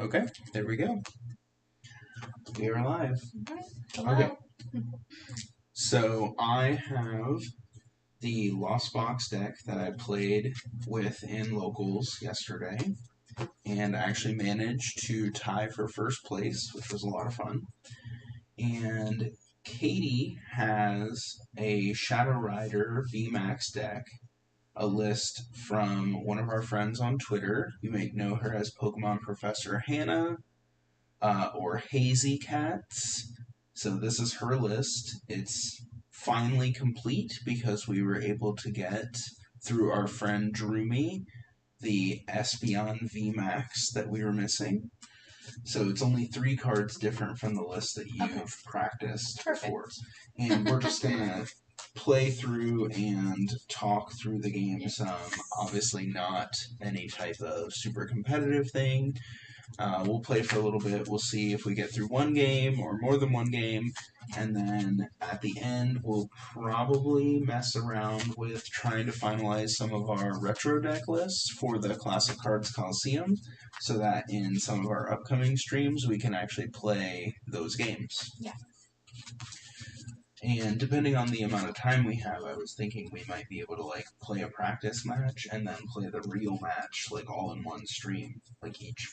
Okay, there we go. We are live. Hello. Okay. So I have the Lost Box deck that I played with in locals yesterday, and I actually managed to tie for first place, which was a lot of fun. And Katie has a Shadow Rider VMAX deck, a list from one of our friends on Twitter. You may know her as Pokemon Professor Hannah, or Hazy Cats. So this is her list. It's finally complete because we were able to get, through our friend Droomy, the Espeon VMAX that we were missing. So it's only 3 cards different from the list that you've practiced before. And we're just going to play through and talk through the game some. Obviously not any type of super competitive thing. We'll play for a little bit. We'll see if we get through one game or more than one game. And then at the end, we'll probably mess around with trying to finalize some of our retro deck lists for the Classic Cards Coliseum so that in some of our upcoming streams, we can actually play those games. Yeah. And depending on the amount of time we have, I was thinking we might be able to play a practice match and then play the real match all in one stream,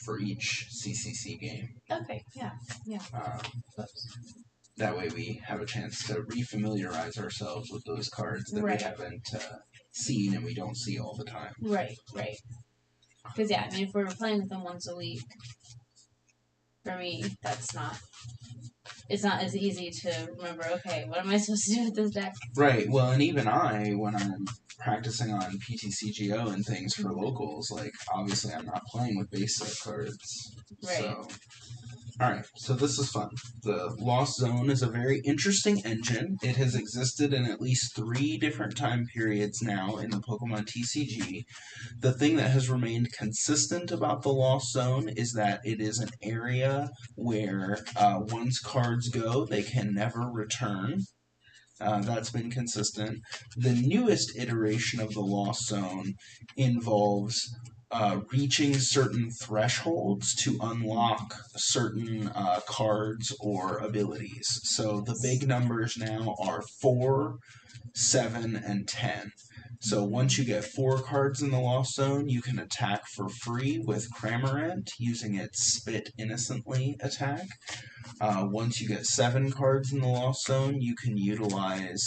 for each CCC game. Okay. Yeah. That way we have a chance to refamiliarize ourselves with those cards that we haven't seen and we don't see all the time. Right. Because if we're playing with them once a week, for me, it's not as easy to remember, okay, what am I supposed to do with this deck? Right, well, and even when I'm practicing on PTCGO and things for locals, obviously I'm not playing with base set cards. Right. So, alright, so this is fun. The Lost Zone is a very interesting engine. It has existed in at least 3 different time periods now in the Pokemon TCG. The thing that has remained consistent about the Lost Zone is that it is an area where once cards go, they can never return. That's been consistent. The newest iteration of the Lost Zone involves reaching certain thresholds to unlock certain cards or abilities. So the big numbers now are 4, 7, and 10. So once you get 4 cards in the Lost Zone, you can attack for free with Cramorant using its Spit Innocently attack. Once you get 7 cards in the Lost Zone, you can utilize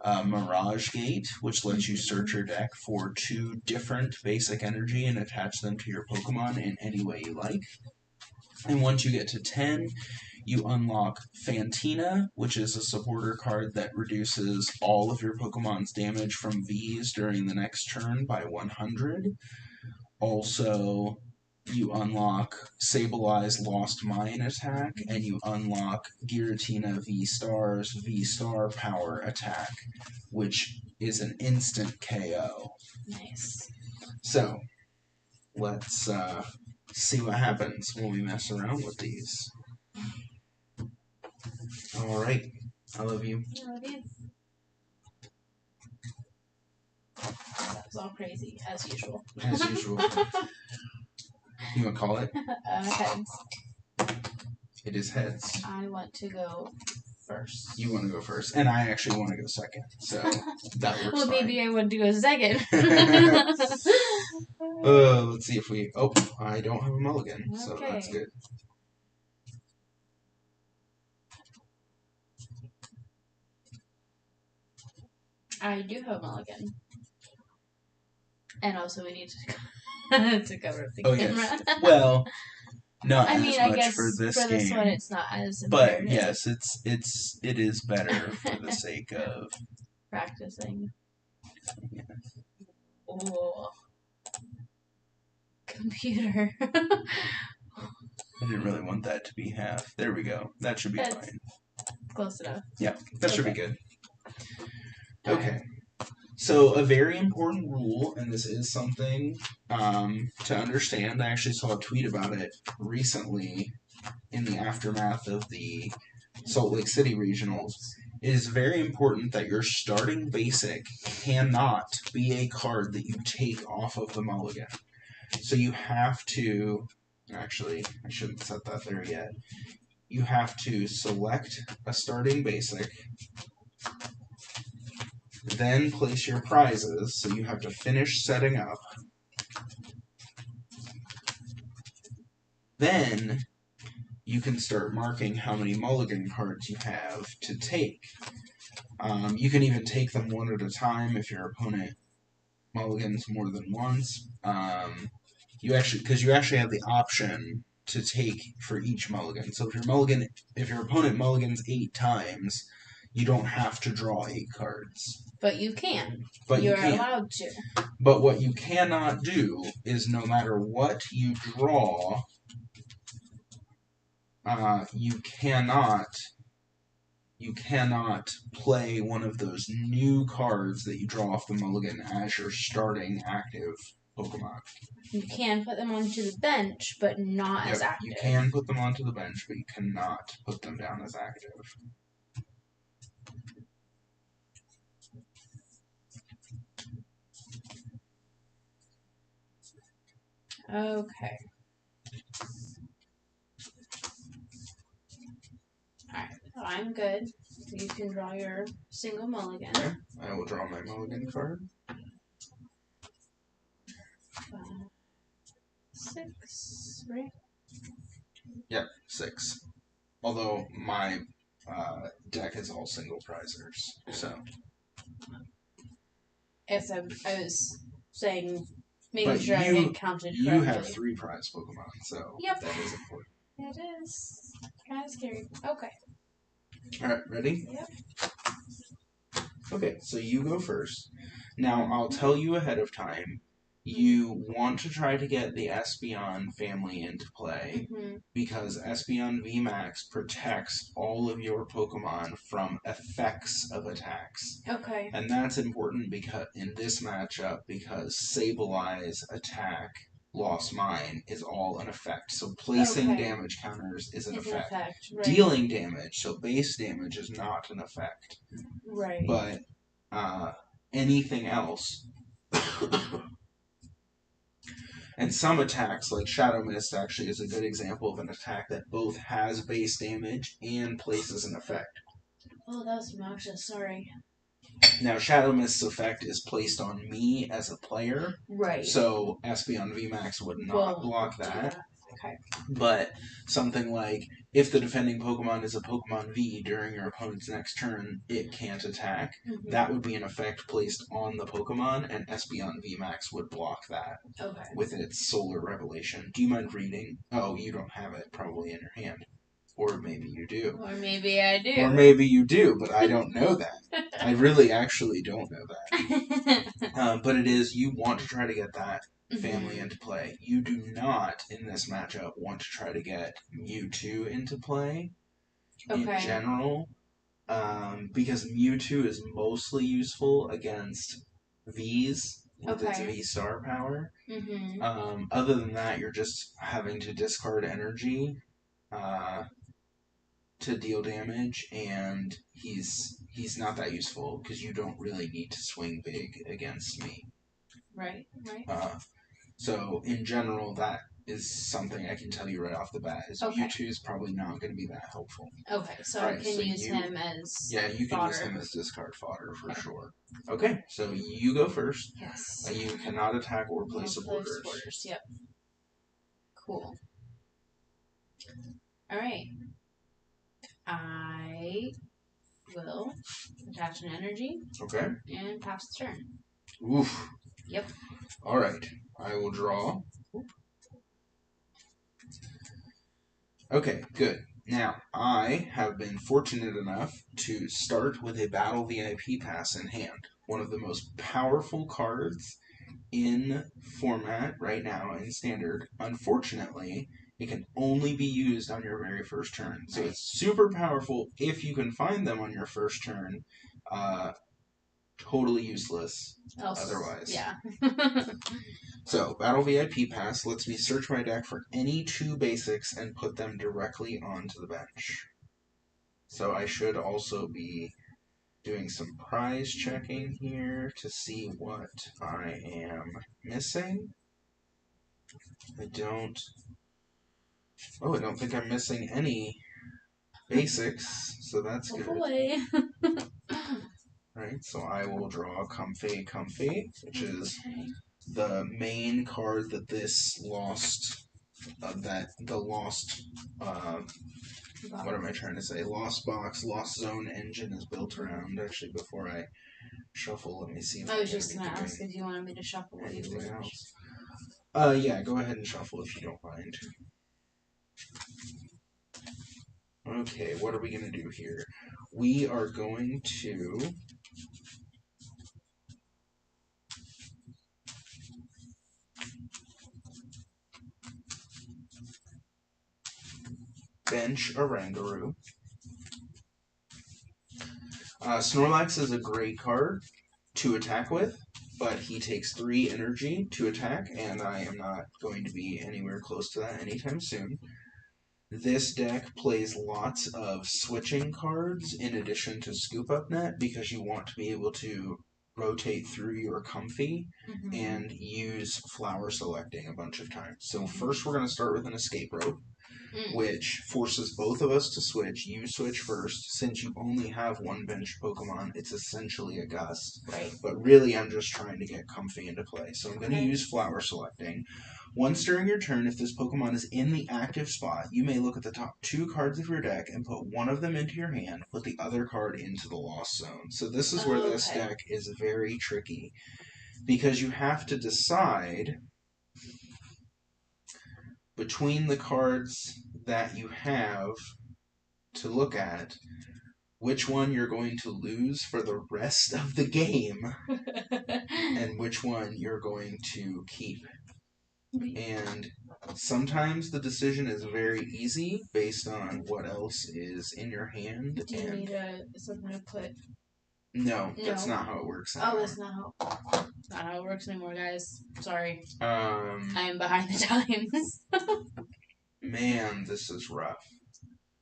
Mirage Gate, which lets you search your deck for 2 different basic energy and attach them to your Pokemon in any way you like. And once you get to 10, you unlock Fantina, which is a supporter card that reduces all of your Pokemon's damage from Vs during the next turn by 100. Also, you unlock Sablei's Lost Mine attack, and you unlock Giratina V-Star's V-Star power attack, which is an instant KO. Nice. So, let's see what happens when we mess around with these. Alright. I love you. I love you. That was all crazy, as usual. As usual. You want to call it? Heads. It is heads. I want to go first. You want to go first, and I actually want to go second, so that works well, fine. maybe I want to go second. Let's see if we... Oh, I don't have a mulligan, so that's good. I do have a mulligan. And also we need to cover up the camera. Yes. Well, not as I much guess for this game. For this one, it's not as But imperative. yes, it is better for the sake of practicing. Yeah. Oh, computer. I didn't really want that to be half. There we go. That should be fine. Close enough. Yeah, that should be good. Okay. So a very important rule, and this is something to understand. I actually saw a tweet about it recently in the aftermath of the Salt Lake City regionals. It is very important that your starting basic cannot be a card that you take off of the mulligan. So you have to Actually, I shouldn't set that there yet. You have to select a starting basic, then place your prizes, so you have to finish setting up. Then you can start marking how many mulligan cards you have to take. You can even take them one at a time if your opponent mulligans more than once. Because you actually have the option to take for each mulligan. So if your opponent mulligans 8 times, you don't have to draw 8 cards. But you can. But You're you can. allowed to. But what you cannot do is no matter what you draw, you cannot play one of those new cards that you draw off the mulligan as your starting active Pokemon. You can put them onto the bench, but not as active. You can put them onto the bench, but you cannot put them down as active. Okay. Alright, so I'm good. You can draw your single mulligan. Okay, I will draw my mulligan card. 6, right? Yep, 6. Although my deck is all single prizers, so. Yes, I was saying, making sure I had counted correctly. You have 3 prize Pokemon, so yep. That is important. It is. Kind of scary. Okay. Alright, ready? Yep. Okay, so you go first. Now, I'll tell you ahead of time, you want to try to get the Espeon family into play, because Espeon VMAX protects all of your Pokemon from effects of attacks. Okay. And that's important because in this matchup, because Sableye, Attack, Lost Mine is all an effect. So placing damage counters is an effect. Right. Dealing damage, so base damage, is not an effect. Right. But anything else, and some attacks, like Shadow Mist, actually is a good example of an attack that both has base damage and places an effect. Oh, that was obnoxious. Sorry. Now, Shadow Mist's effect is placed on me as a player. Right. So Espeon VMAX would not block that. Okay. But something like, if the defending Pokemon is a Pokemon V during your opponent's next turn, it can't attack. That would be an effect placed on the Pokemon, and Espeon VMAX would block that with its Solar Revelation. Do you mind reading? Oh, you don't have it probably in your hand. Or maybe you do. Or maybe I do. Or maybe you do, but I don't know that. I really actually don't know that. But it is, you want to try to get that family into play. You do not, in this matchup, want to try to get Mewtwo into play in general, because Mewtwo is mostly useful against Vs with its V-Star power. Other than that, you're just having to discard energy to deal damage, and he's not that useful because you don't really need to swing big against me. Right. So in general, that is something I can tell you right off the bat. Is Mewtwo is probably not going to be that helpful. Okay, so I can use him as you can use him as discard fodder for sure. Okay, so you go first. Yes. You cannot attack or place supporters. Yep. Cool. All right. I will attach an energy. Okay. And pass the turn. Oof. Yep. All right. I will draw. Okay, good. Now, I have been fortunate enough to start with a Battle VIP pass in hand. One of the most powerful cards in format right now in Standard. Unfortunately, it can only be used on your very first turn. So it's super powerful if you can find them on your first turn. Totally useless otherwise. Yeah. So, Battle VIP Pass lets me search my deck for any 2 basics and put them directly onto the bench. So I should also be doing some prize checking here to see what I am missing. I don't Oh, I don't think I'm missing any basics, so that's good. Boy. Right, so I will draw Comfy, which is the main card that this lost, what am I trying to say? Lost box, lost zone engine is built around. Actually, before I shuffle, let me see if I was just going gonna to ask if you wanted me to shuffle what you anything wish. else. Yeah, go ahead and shuffle if you don't mind. Okay, what are we going to do here? We are going to bench a Rangaroo. Snorlax is a great card to attack with, but he takes 3 energy to attack, and I am not going to be anywhere close to that anytime soon. This deck plays lots of switching cards in addition to Scoop Up Net because you want to be able to rotate through your Comfy and use Flower Selecting a bunch of times. So first we're going to start with an Escape Rope, which forces both of us to switch. You switch first. Since you only have one bench Pokemon, it's essentially a Gust. Right. But really, I'm just trying to get Comfy into play. So I'm going to use Flower Selecting. Once during your turn, if this Pokemon is in the active spot, you may look at the top 2 cards of your deck and put one of them into your hand, put the other card into the Lost Zone. So this is where this deck is very tricky, because you have to decide between the cards that you have to look at which one you're going to lose for the rest of the game and which one you're going to keep. And sometimes the decision is very easy based on what else is in your hand. Do you need something to put? No, that's not how it works anymore. Oh, that's not how it works anymore, guys. Sorry. I am behind the times. Man, this is rough.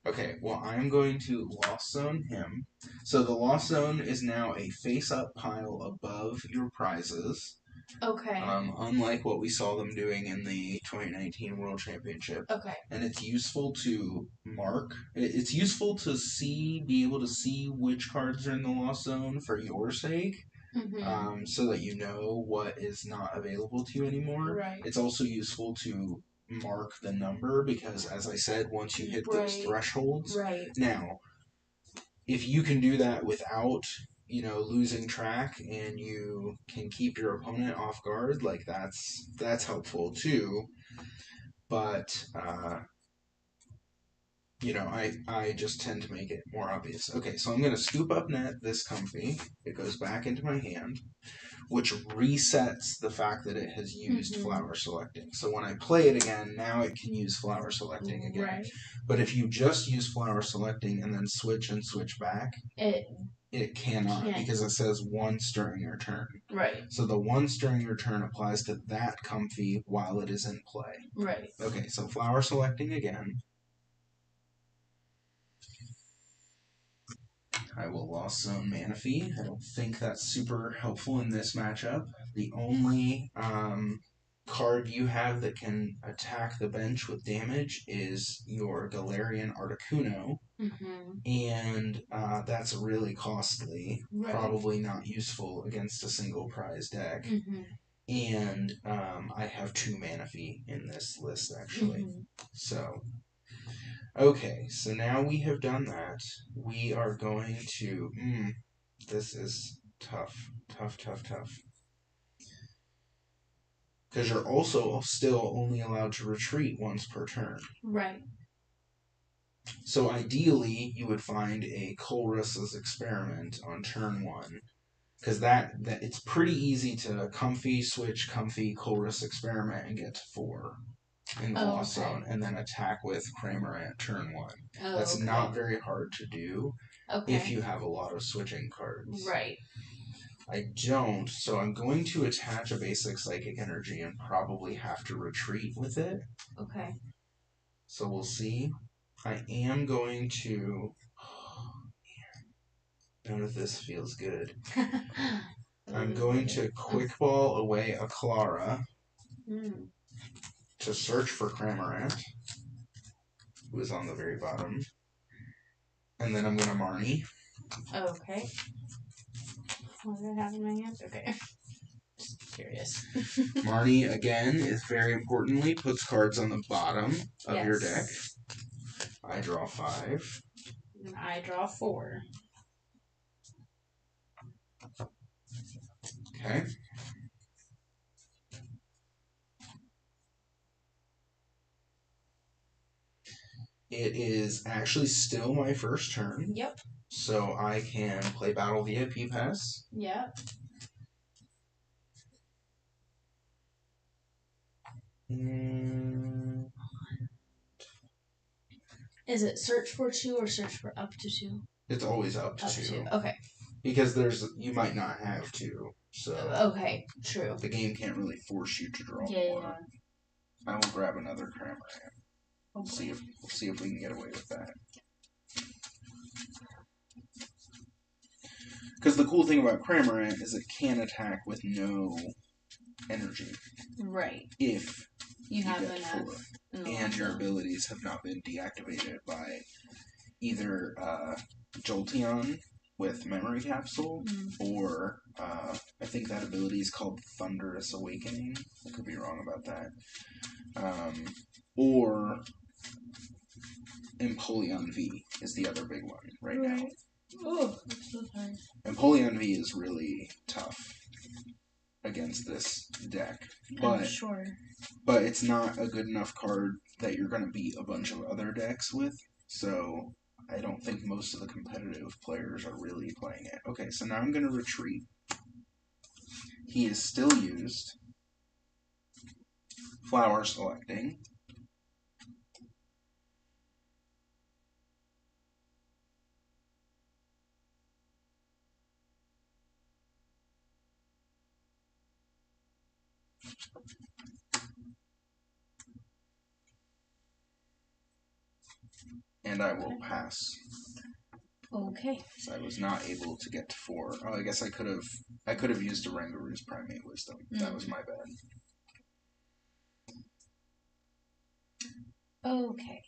Okay, well, I'm going to Lost Zone him. So the Lost Zone is now a face-up pile above your prizes. Okay. Unlike what we saw them doing in the 2019 World Championship. Okay. And it's useful to mark. It's useful to be able to see which cards are in the Lost Zone for your sake. So that you know what is not available to you anymore. Right. It's also useful to mark the number because, as I said, once you hit those thresholds. Right. Now, if you can do that without, losing track and you can keep your opponent off guard, like that's helpful too. But I just tend to make it more obvious. Okay, so I'm going to Scoop Up Net this Comfy. It goes back into my hand, which resets the fact that it has used Flower Selecting. So when I play it again, now it can use Flower Selecting again. Right. But if you just use Flower Selecting and then switch and switch back, it cannot because it says once during your turn. Right. So the once during your turn applies to that Comfy while it is in play. Right. Okay, so Flower Selecting again. I will Lost Zone Manaphy. I don't think that's super helpful in this matchup. The only card you have that can attack the bench with damage is your Galarian Articuno. And that's really costly. Right. Probably not useful against a single prize deck. And I have 2 Manaphy in this list, actually. So... Okay, so now we have done that. We are going to... this is tough. Tough. Because you're also still only allowed to retreat once per turn. Right. So ideally, you would find a Colress's Experiment on turn 1. Because that it's pretty easy to Comfy, switch, Comfy, Colress Experiment, and get to 4. In the Lost Zone, and then attack with Cramorant turn 1. That's not very hard to do if you have a lot of switching cards. Right. I don't, so I'm going to attach a basic Psychic Energy and probably have to retreat with it. Okay. So we'll see. I am going to... Oh, man. None of this feels good. I'm going to Quick Ball away a Clara. To search for Cramorant. who is on the very bottom. And then I'm going to Marnie. Okay. What do I have in my hand? Okay. Just curious. Marnie, again, is very importantly, puts cards on the bottom of your deck. I draw 5. And I draw 4. Okay. It is actually still my first turn. Yep. So I can play Battle VIP Pass. Yep. Is it search for 2 or search for up to 2? It's always up to 2. Okay. Because you might not have 2. So okay, true. The game can't really force you to draw more. Yeah. I will grab another Cramorant. We'll see if we can get away with that. Because the cool thing about Cramorant is it can attack with no energy. Right. If you have enough. And your abilities have not been deactivated by either Jolteon with Memory Capsule, or I think that ability is called Thunderous Awakening. I could be wrong about that. Or Empoleon V is the other big one right now. Oh, I'm so sorry. Empoleon V is really tough against this deck. But, sure. But it's not a good enough card that you're going to beat a bunch of other decks with. So I don't think most of the competitive players are really playing it. Okay, so now I'm going to retreat. He is still used. Flower selecting. And I will pass. Okay. So I was not able to get to 4. Oh, I guess I could have used a Rangaru's Primate Wisdom. That was my bad. Okay.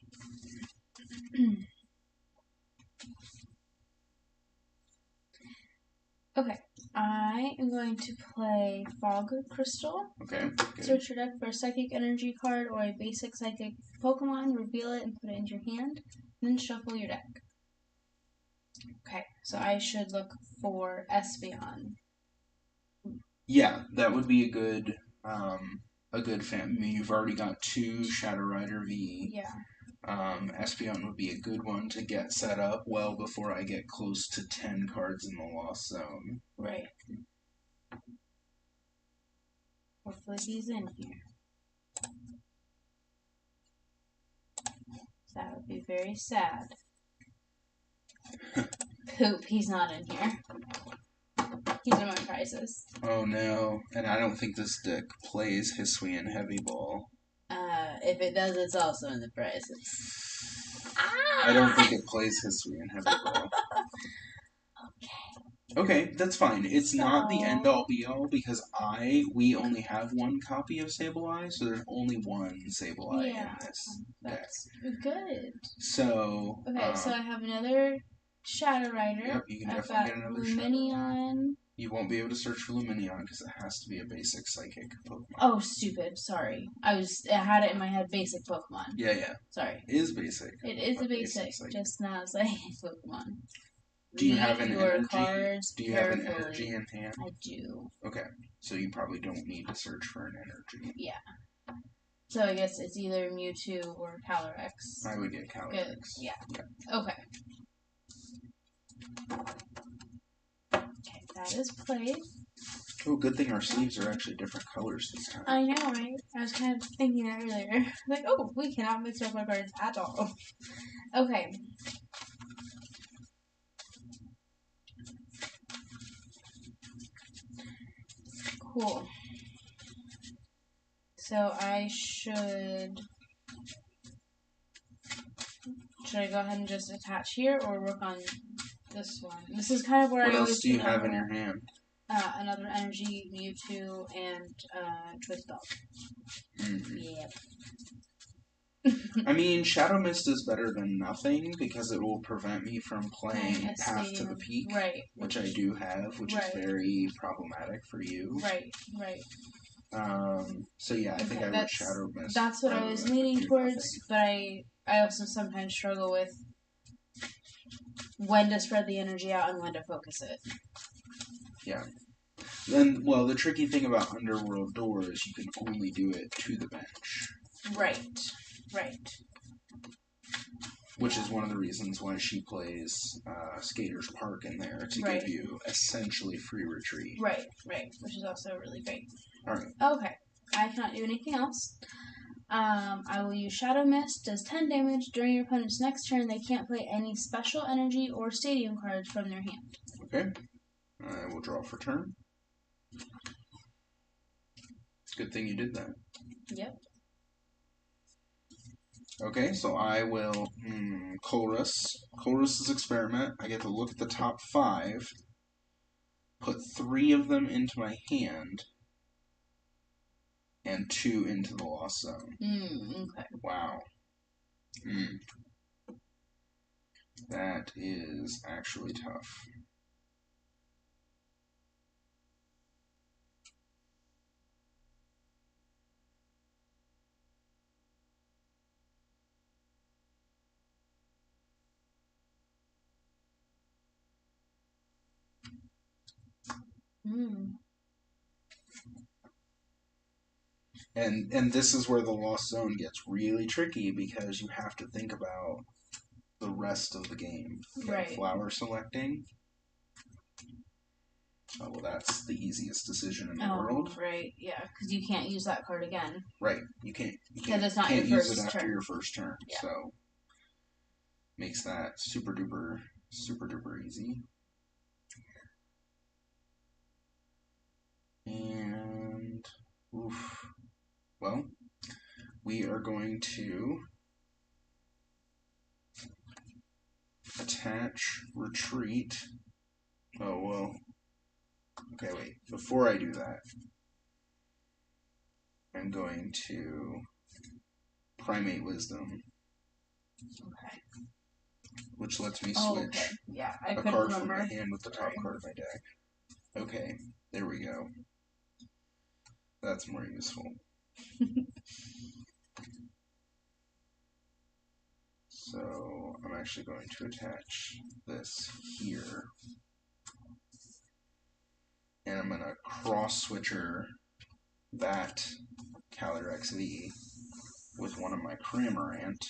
Okay. I am going to play Fog Crystal. Okay. Search your deck for a Psychic Energy card or a basic Psychic Pokemon, reveal it, and put it into your hand. And then shuffle your deck. Okay, so I should look for Espeon. Yeah, that would be a good fan. I mean, you've already got 2 Shadow Rider V. Yeah. Espeon would be a good one to get set up well before I get close to 10 cards in the Lost Zone. Right. Hopefully he's in here. That would be very sad. Poop, he's not in here. He's in my prizes. Oh no, and I don't think this deck plays Hisuian Heavy Ball. If it does, it's also in the prizes. I don't think it plays Hisuian Heavy Ball. Okay, that's fine. It's not the end-all be-all because we only have 1 copy of Sableye, so there's only 1 Sableye in this deck. That's good. So... Okay, so I have another Shadow Rider. Yep, you can definitely get another Luminion. You won't be able to search for Luminion because it has to be a basic Psychic Pokemon. Oh, stupid. Sorry. I had it in my head, basic Pokemon. Yeah. Sorry. It is basic. It is a basic, just not a Psychic Pokemon. Do you have an energy? Cards do you have an energy in hand? I do. Okay, so you probably don't need to search for an energy. Yeah. So I guess it's either Mewtwo or Calyrex. I would get Calyrex. Good. Yeah. Okay. Okay, that is played. Oh, good thing our sleeves are actually different colors this time. I know, right? I was kind of thinking that earlier. Like, oh, we cannot mix up our cards at all. Okay. Cool. So should I go ahead and just attach here or work on this one? This is kind of where what I always... What else do you have in your hand? Another Energy, Mewtwo, and Twist Dog. Mm-hmm. Yep. I mean, Shadow Mist is better than nothing because it will prevent me from playing Path to the Peak, right? Which I do have, which is very problematic for you. Right, right. So yeah, I think I would Shadow Mist. That's what I was leaning towards, but I also sometimes struggle with when to spread the energy out and when to focus it. Yeah. Then, well, the tricky thing about Underworld Door is you can only do it to the bench. Right, right. Which is one of the reasons why she plays Skater's Park in there to give you essentially free retreat. Right, right. Which is also really great. Alright. Okay. I cannot do anything else. I will use Shadow Mist, does 10 damage. During your opponent's next turn, they can't play any special energy or stadium cards from their hand. Okay. I will draw for turn. Good thing you did that. Yep. Okay, so I will Colress's experiment. I get to look at the top 5, put 3 of them into my hand, and 2 into the Lost Zone. Okay. Wow. That is actually tough. And this is where the Lost Zone gets really tricky because you have to think about the rest of the game. Okay, flower selecting. Oh, well, that's the easiest decision in the world. Right, yeah, because you can't use that card again. Right, you can't it's not use your first it after turn. your first turn. Yeah. So makes that super duper easy. And well, we are going to attach retreat. Oh, well. Okay, wait. Before I do that, I'm going to Primate Wisdom. Okay. Which lets me switch a card from my hand with the top card of my deck. Okay, there we go. That's more useful. So I'm actually going to attach this here. And I'm going to cross-switcher that Calyrex V with one of my Cramorant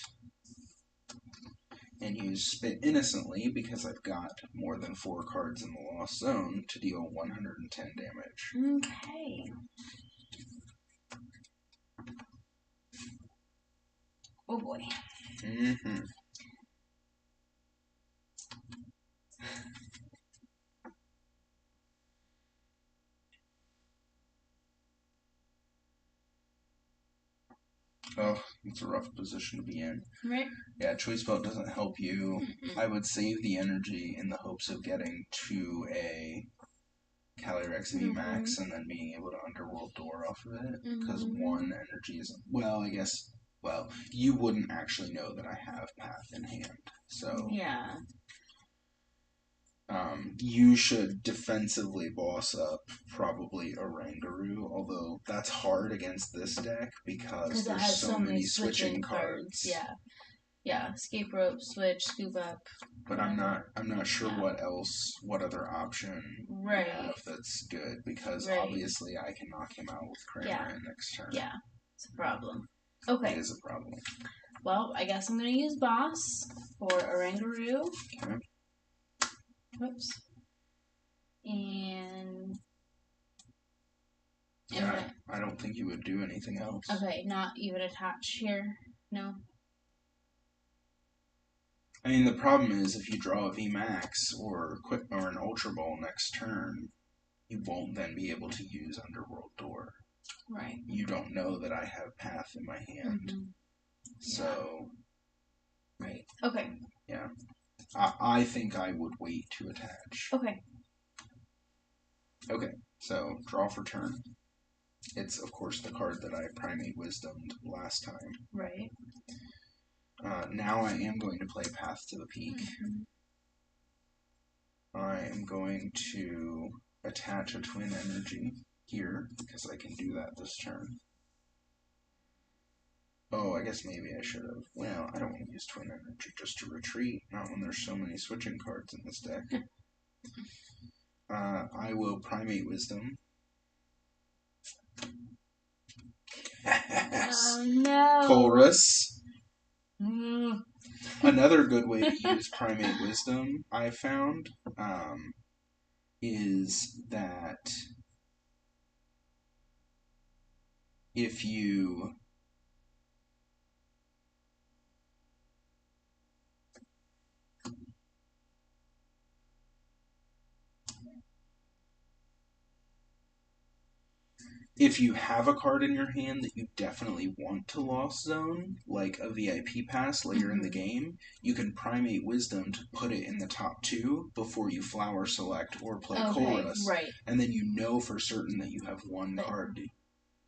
and use Spit Innocently because I've got more than 4 cards in the Lost Zone to deal 110 damage. Okay. Oh boy. Oh, it's a rough position to be in. Right. Yeah, Choice Belt doesn't help you. I would save the energy in the hopes of getting to a Calyrex VMAX and then being able to Underworld Door off of it. Because 1 energy isn't... Well, I guess... Well, you wouldn't actually know that I have Path in hand. So... Yeah. You should defensively boss up probably Oranguru, although that's hard against this deck because there's so many switching cards. Yeah. Yeah, escape rope, switch, scoop up. But I'm not sure what other option you have that's good because obviously I can knock him out with Cramorant next turn. Yeah, it's a problem. Okay. It is a problem. Well, I guess I'm gonna use Boss for Oranguru. Okay. Whoops. And yeah, I don't think you would do anything else. Okay, not even attach here. No. I mean, the problem is if you draw a VMAX or an Ultra Ball next turn, you won't then be able to use Underworld Door. Right. You don't know that I have Path in my hand. So... Right. Okay. Yeah. I think I would wait to attach. Okay. Okay, so draw for turn. It's, of course, the card that I Primate Wisdomed last time. Right. Now I am going to play Path to the Peak. I am going to attach a Twin Energy here, because I can do that this turn. Oh, I guess maybe I should have. Well, I don't want to use Twin Energy just to retreat, not when there's so many switching cards in this deck. I will Primate Wisdom. Oh no! Chorus. Another good way to use Primate Wisdom, I found, is that if you have a card in your hand that you definitely want to Lost Zone, like a VIP pass later in the game, you can Primate Wisdom to put it in the top 2 before you Flower Select or play Chorus. Right. And then you know for certain that you have one card.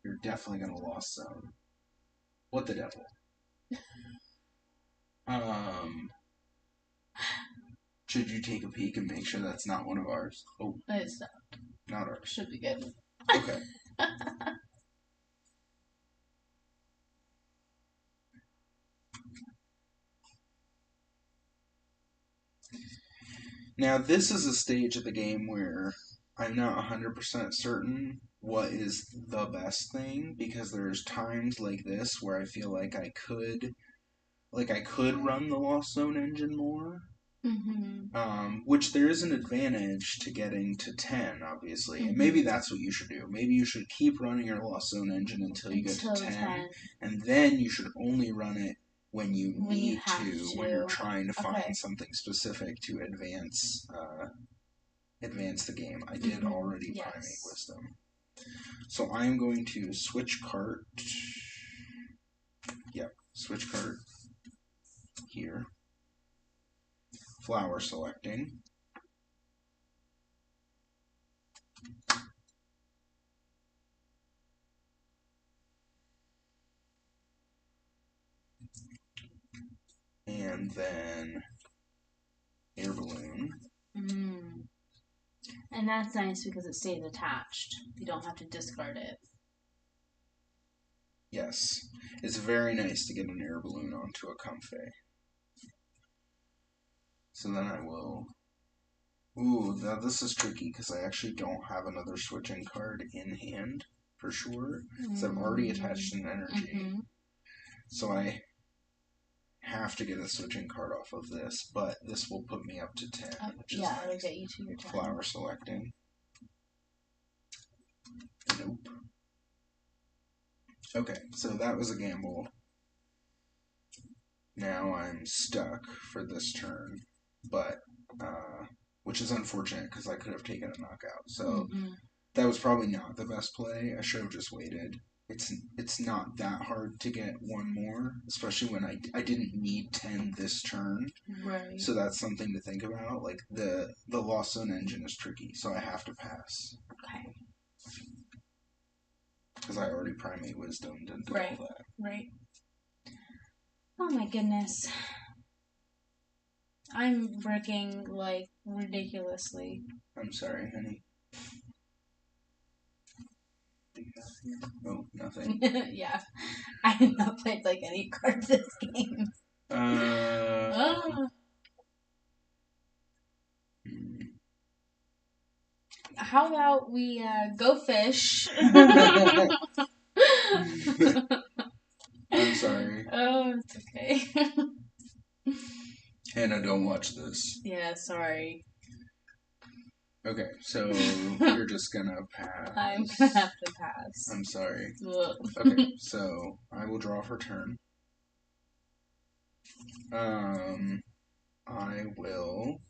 You're definitely going to Lost Zone. What the devil? Should you take a peek and make sure that's not one of ours? Oh. It's not. Not ours. Should be good. Okay. Now, this is a stage of the game where I'm not 100% certain what is the best thing, because there's times like this where I feel like I could run the Lost Zone engine more. Which there is an advantage to getting to 10, obviously. And maybe that's what you should do. Maybe you should keep running your Lost Zone engine until you get to 10, and then you should only run it when you need to, when you're trying to find something specific to advance the game. I did already Primate Wisdom. So I'm going to switch cart. Yep, switch cart here. Flower selecting. And then air balloon. And that's nice because it stays attached. You don't have to discard it. Yes. It's very nice to get an air balloon onto a Comfey. So then I will... Ooh, now this is tricky because I actually don't have another switching card in hand for sure. So I've already attached an energy. So I have to get a switching card off of this, but this will put me up to 10. Which is nice. It'll get you to your 10. Flower selecting. Nope. Okay, so that was a gamble. Now I'm stuck for this turn, but which is unfortunate because I could have taken a knockout. So that was probably not the best play. I should have just waited. It's not that hard to get one more, especially when I didn't need 10 this turn. Right. So that's something to think about. Like the Lost Zone engine is tricky, so I have to pass. Okay. Because I already Primate Wisdomed and did all that. Right. Oh my goodness. I'm working like ridiculously. I'm sorry, honey. Oh, nothing. Yeah. I have not played like any cards this game. How about we go fish? I'm sorry. Oh, it's okay. Hannah, don't watch this. Yeah, sorry. Okay, so you're just gonna pass. I'm gonna have to pass. I'm sorry. Ugh. Okay, so I will draw for turn. I will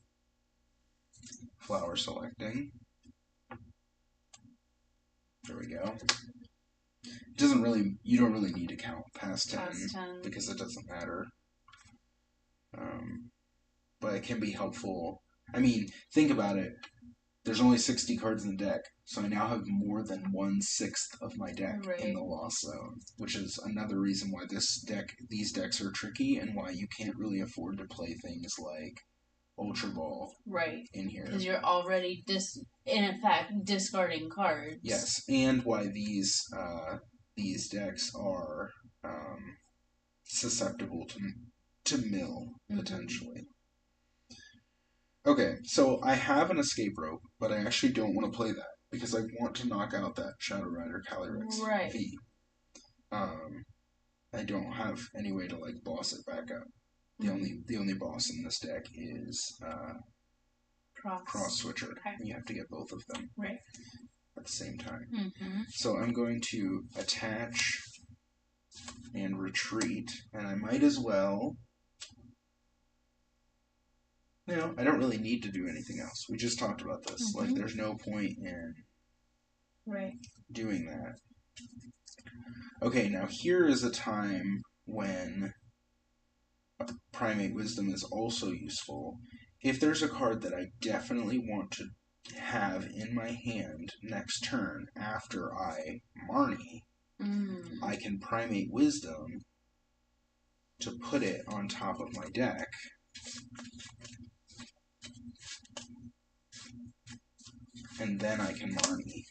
flower selecting. There we go. It doesn't really, you don't really need to count past 10, because it doesn't matter. But it can be helpful. I mean, think about it. There's only 60 cards in the deck. So I now have more than 1/6 of my deck in the Lost Zone, which is another reason why these decks are tricky, and why you can't really afford to play things like Ultra Ball in here. Because you're already, in effect, discarding cards. Yes, and why these decks are susceptible to mill, potentially. Okay, so I have an escape rope, but I actually don't want to play that because I want to knock out that Shadow Rider Calyrex V. I don't have any way to like boss it back up. The only boss in this deck is Cross Switcher. Okay. You have to get both of them at the same time. So I'm going to attach and retreat, and I might as well. I don't really need to do anything else. We just talked about this. Like, there's no point in doing that. Okay, now here is a time when Primate Wisdom is also useful. If there's a card that I definitely want to have in my hand next turn after I Marnie, I can Primate Wisdom to put it on top of my deck. And then I can Marnie.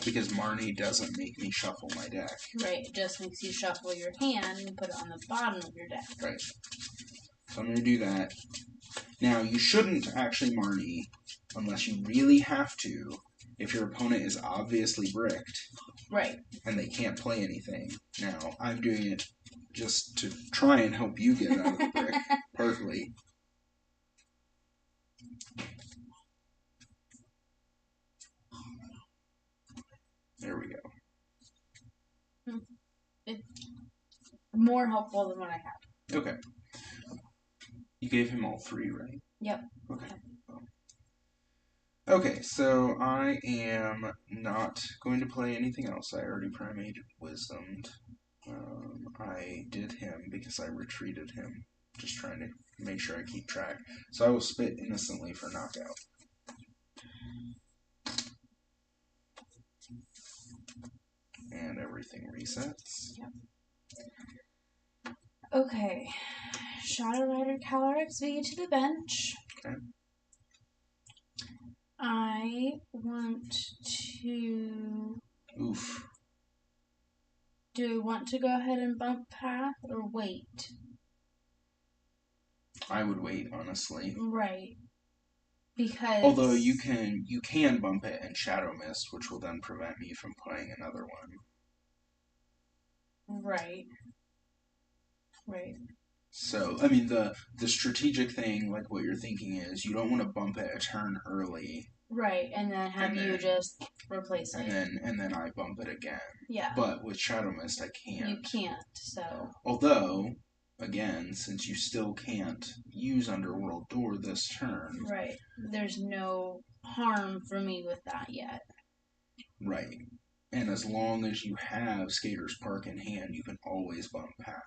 Because Marnie doesn't make me shuffle my deck. It just makes you shuffle your hand and put it on the bottom of your deck. So I'm going to do that. Now, you shouldn't actually Marnie unless you really have to, if your opponent is obviously bricked. And they can't play anything. Now, I'm doing it just to try and help you get out of the brick, partly. There we go. It's more helpful than what I have. Okay. You gave him all 3, right? Yep. Okay. Okay, so I am not going to play anything else. I already Primate Wisdomed. I did him because I retreated him. Just trying to make sure I keep track. So I will spit innocently for knockout. And everything resets. Okay. Shadow Rider Calyrex V to the bench. Okay. I want to... Oof. Do I want to go ahead and bump path or wait? I would wait, honestly. Because... Although you can bump it and Shadow Mist, which will then prevent me from playing another one. So, I mean, the strategic thing, like what you're thinking is, you don't want to bump it a turn early. And then have you just replace it. And then I bump it again. Yeah. But with Shadow Mist, I can't. You can't, so... Although, again, since you still can't use Underworld Door this turn... There's no harm for me with that yet. And as long as you have Skater's Park in hand, you can always bump path.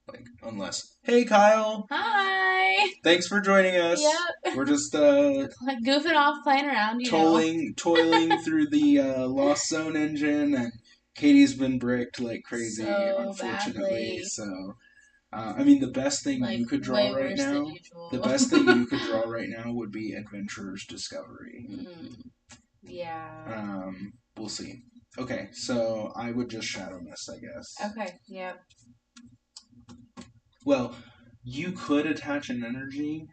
Like, unless... Hey, Kyle! Hi! Thanks for joining us. Yep. We're just, like goofing off, playing around, toiling through the Lost Zone engine, and Katie's been bricked like crazy, unfortunately. Badly. So, I mean, the best thing you could draw right now... The best thing you could draw right now would be Adventurer's Discovery. Yeah. We'll see. Okay, so I would just Shadow Mist, I guess. Okay, yep. Well, you could attach an energy.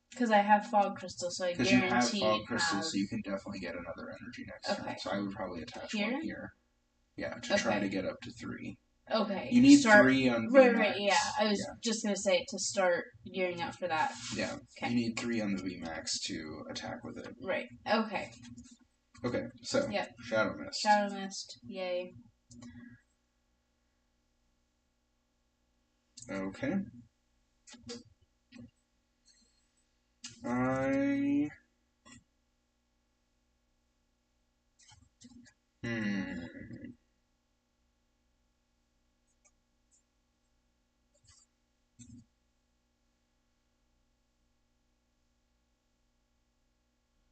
Because I have Fog Crystal, so I guarantee... Because you have Fog Crystal, so you can definitely get another energy next turn. So I would probably attach one here. Yeah, to try to get up to 3. Okay. You need 3 on VMAX. Yeah. I was just going to say to start gearing up for that. Yeah. Okay. You need 3 on the VMAX to attack with it. Okay. Okay, so Shadow Mist. Shadow Mist, yay. Okay.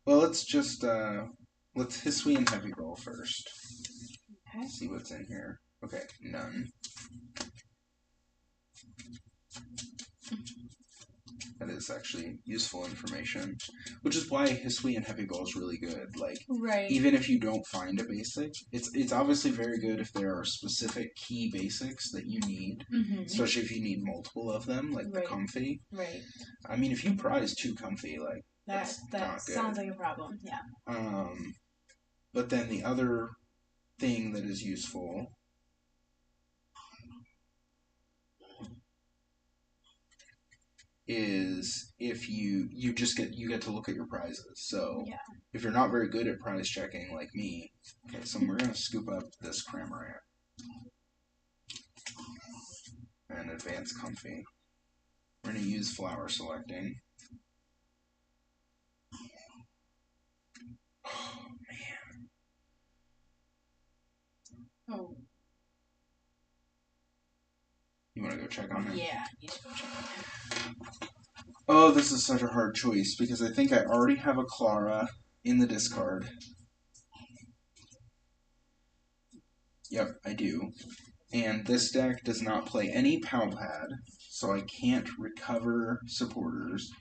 Well, let's just Let's Hisui and Heavy Ball first. Okay. See what's in here. Okay, none. That is actually useful information, which is why Hisui and Heavy Ball is really good. Like, Right. even if you don't find a basic, it's obviously very good if there are specific key basics that you need, especially if you need multiple of them, like the Comfy. Right. I mean, if you prize 2 Comfy, like, that not good. sounds like a problem. Yeah. But then the other thing that is useful is if you get to look at your prizes. So if you're not very good at prize checking like me, okay, so we're gonna scoop up this Cramorant and advance Comfy. We're gonna use flower selecting. Oh man. Oh. You wanna go check on it? Yeah, I need to go check on it. Oh, this is such a hard choice because I think I already have a Clara in the discard. Yep, I do. And this deck does not play any PAL pad, so I can't recover supporters.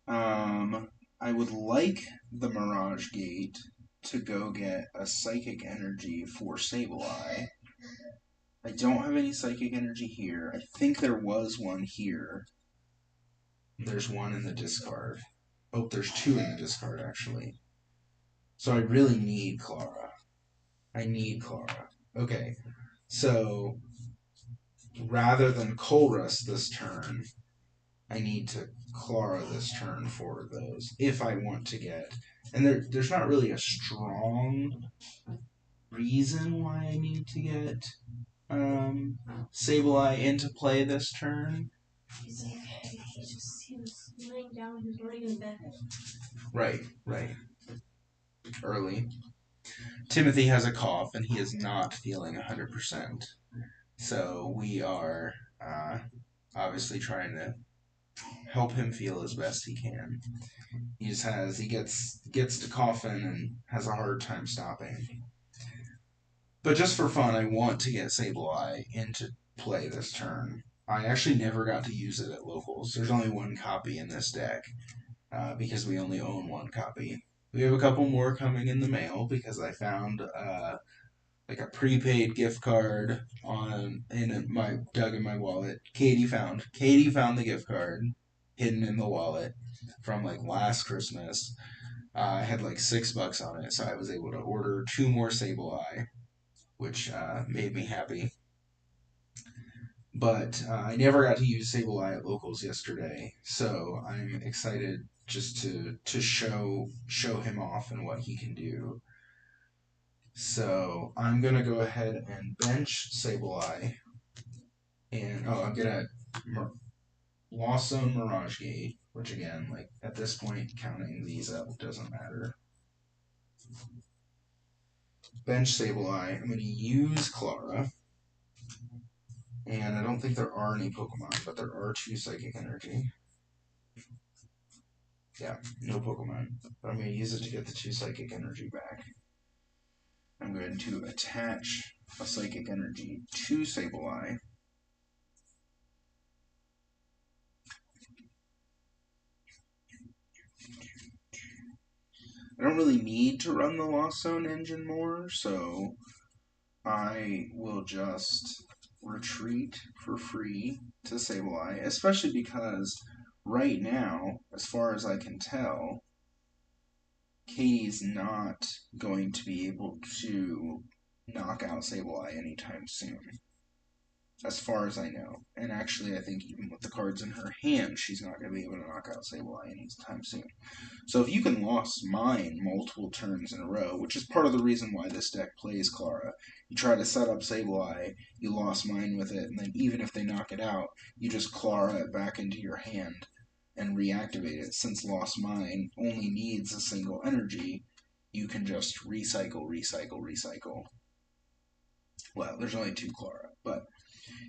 I would like the Mirage Gate to go get a Psychic Energy for Sableye. I don't have any Psychic Energy here. I think there was one here. There's one in the discard. Oh, there's 2 in the discard, actually. So I really need Clara. I need Clara. Okay, so rather than Colress this turn, I need to Clara this turn for those if I want to get. And there's not really a strong reason why I need to get Sableye into play this turn. He's okay. He was laying down. He was laying in bed. Right. Early. Timothy has a cough and he is not feeling 100%. So we are obviously trying to help him feel as best he can. He gets to coughing and has a hard time stopping. But just for fun, I want to get Sableye into play this turn. I actually never got to use it at locals. There's only 1 copy in this deck because we only own 1 copy. We have a couple more coming in the mail because I found like a prepaid gift card dug in my wallet. Katie found the gift card hidden in the wallet from like last Christmas. I had like $6 on it, so I was able to order 2 more Sableye, which made me happy. But I never got to use Sableye at locals yesterday, so I'm excited just to show him off and what he can do. So I'm gonna go ahead and bench Sableye, and I'm gonna Lost Zone Mirage Gate, which again, like at this point, counting these up doesn't matter. Bench Sableye. I'm gonna use Clara. And I don't think there are any Pokemon, but there are 2 Psychic Energy. Yeah, no Pokemon. But I'm going to use it to get the 2 Psychic Energy back. I'm going to attach a Psychic Energy to Sableye. I don't really need to run the Lost Zone engine more, so I will just retreat for free to Sableye, especially because right now, as far as I can tell, Katie's not going to be able to knock out Sableye anytime soon, as far as I know. And actually, I think even with the cards in her hand, she's not going to be able to knock out Sableye anytime soon. So if you can Lost Mine multiple turns in a row, which is part of the reason why this deck plays Clara, you try to set up Sableye, you Lost Mine with it, and then even if they knock it out, you just Clara it back into your hand and reactivate it. Since Lost Mine only needs a single energy, you can just recycle. Well, there's only 2 Clara, but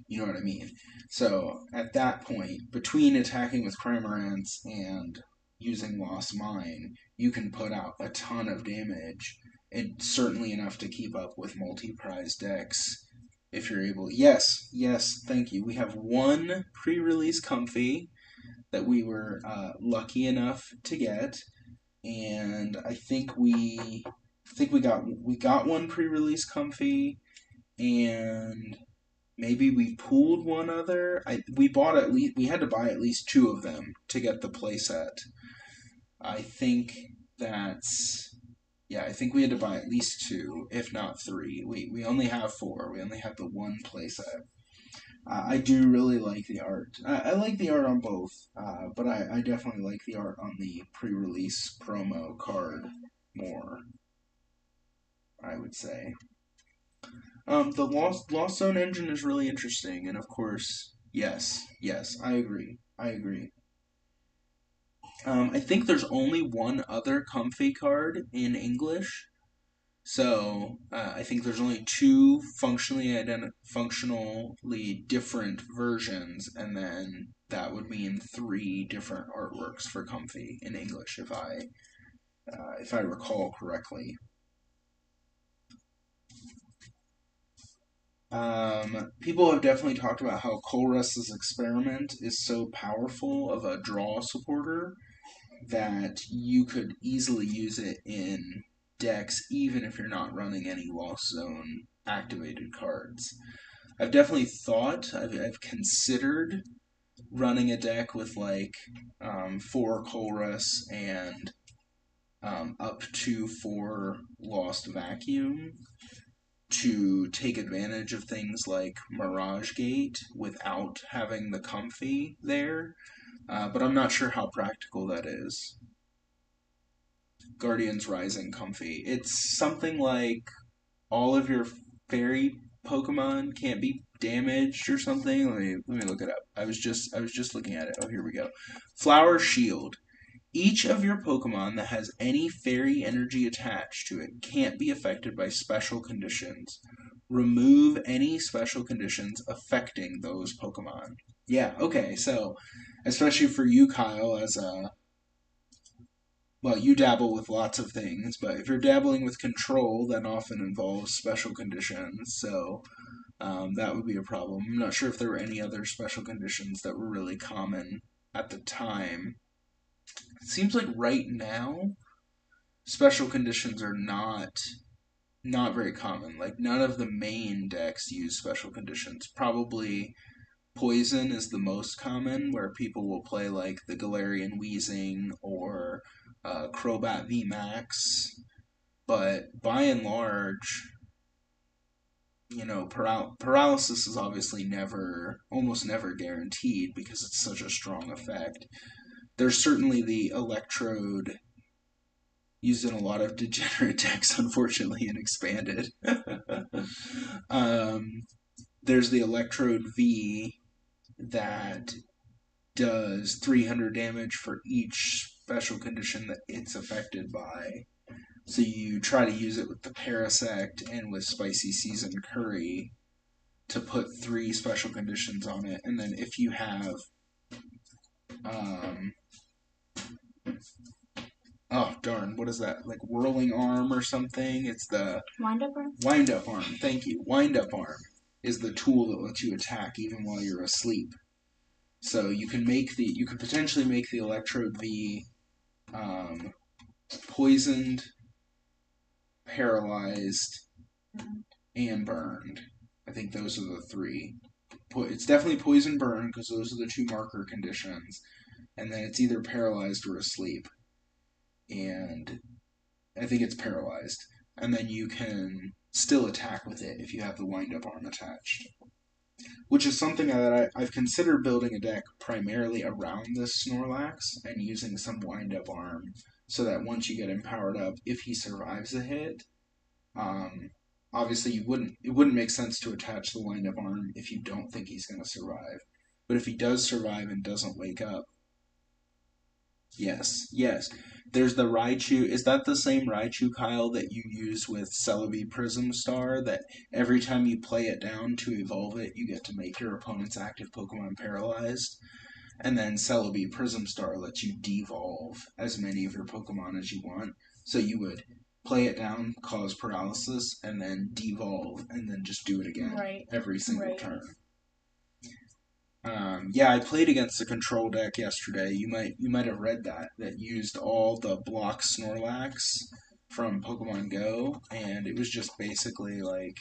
you know what I mean. So at that point, between attacking with Cramorants and using Lost Mine, you can put out a ton of damage, and certainly enough to keep up with multi-prize decks if you're able. Yes, yes, thank you. We have one pre-release Comfy that we were lucky enough to get, and I think we got one pre-release Comfy, and maybe we pooled one other. We had to buy at least two of them to get the playset. I think that's I think we had to buy at least two, if not three. We only have four. We only have the one playset. I do really like the art. I like the art on both, but I definitely like the art on the pre-release promo card more, I would say. The Lost Zone engine is really interesting, and of course, yes, I agree. I think there's only one other Comfy card in English, so I think there's only two functionally different versions, and then that would mean three different artworks for Comfy in English, if I recall correctly. People have definitely talked about how Colress's Experiment is so powerful of a draw supporter that you could easily use it in decks even if you're not running any Lost Zone activated cards. I've definitely I've considered running a deck with like 4 Colress and up to 4 Lost Vacuum to take advantage of things like Mirage Gate without having the Comfy there, but I'm not sure how practical that is. Guardians Rising Comfy. It's something like all of your fairy Pokemon can't be damaged or something. Let me look it up. I was just looking at it. Oh, here we go. Flower Shield. Each of your Pokemon that has any fairy energy attached to it can't be affected by special conditions. Remove any special conditions affecting those Pokemon. Yeah, okay, so especially for you, Kyle, you dabble with lots of things, but if you're dabbling with control, that often involves special conditions, so that would be a problem. I'm not sure if there were any other special conditions that were really common at the time. It seems like right now, special conditions are not very common. Like none of the main decks use special conditions. Probably Poison is the most common, where people will play like the Galarian Weezing or Crobat VMAX. But by and large, paralysis is obviously almost never guaranteed because it's such a strong effect. There's certainly the Electrode used in a lot of degenerate decks, unfortunately, and expanded. There's the Electrode V that does 300 damage for each special condition that it's affected by. So you try to use it with the Parasect and with Spicy Season Curry to put 3 special conditions on it, and then if you have oh darn, what is that? Like Whirling Arm or something? It's the Wind Up Arm? Wind Up Arm, thank you. Wind Up Arm is the tool that lets you attack even while you're asleep. So you can potentially make the Electrode V poisoned, paralyzed, and burned. I think those are the 3. It's definitely poison burn because those are the 2 marker conditions, and then it's either paralyzed or asleep. And I think it's paralyzed. And then you can still attack with it if you have the wind-up arm attached. Which is something that I've considered building a deck primarily around this Snorlax and using some wind-up arm so that once you get him powered up, if he survives a hit, obviously it wouldn't make sense to attach the wind-up arm if you don't think he's going to survive. But if he does survive and doesn't wake up, yes. There's the Raichu. Is that the same Raichu, Kyle, that you use with Celebi Prism Star? That every time you play it down to evolve it, you get to make your opponent's active Pokemon paralyzed? And then Celebi Prism Star lets you devolve as many of your Pokemon as you want. So you would play it down, cause paralysis, and then devolve, and then just do it again every single turn. Yeah, I played against the control deck yesterday. You might have read that used all the block Snorlax from Pokemon Go, and it was just basically like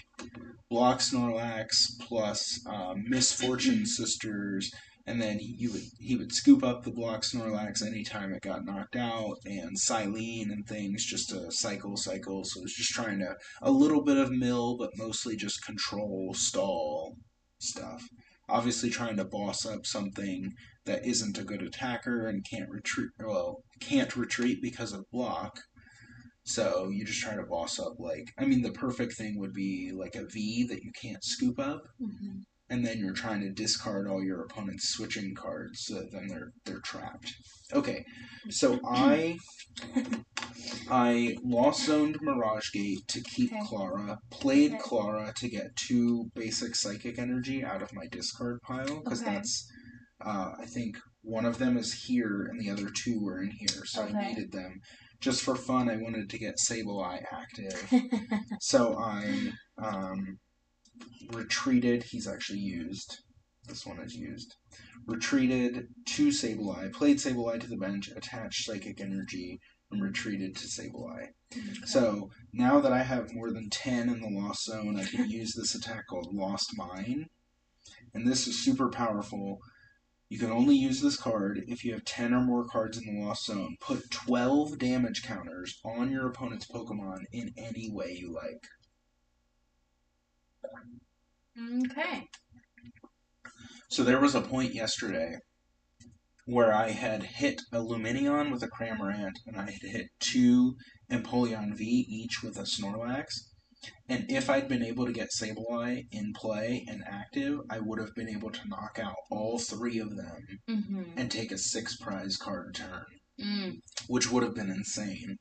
block Snorlax plus Misfortune Sisters, and then he would scoop up the block Snorlax anytime it got knocked out, and Silene and things just to cycle. So it was just trying to a little bit of mill, but mostly just control stall stuff. Obviously, trying to boss up something that isn't a good attacker and can't retreat. Well, can't retreat because of block. So you just try to boss up the perfect thing would be like a V that you can't scoop up, and then you're trying to discard all your opponent's switching cards, so then they're trapped. Okay, so I lost zoned Mirage Gate to keep Clara, played Clara to get 2 basic psychic energy out of my discard pile, because that's I think one of them is here and the other 2 were in here, so I needed them. Just for fun, I wanted to get Sableye active. So I retreated. He's actually used. This one is used. Retreated to Sableye, played Sableye to the bench, attached Psychic Energy, and retreated to Sableye. So now that I have more than 10 in the Lost Zone, I can use this attack called Lost Mine. And this is super powerful. You can only use this card if you have 10 or more cards in the Lost Zone. Put 12 damage counters on your opponent's Pokemon in any way you like. Okay. So there was a point yesterday where I had hit a Lumineon with a Cramorant, and I had hit 2 Empoleon V each with a Snorlax. And if I'd been able to get Sableye in play and active, I would have been able to knock out all 3 of them and take a 6 prize card turn, which would have been insane.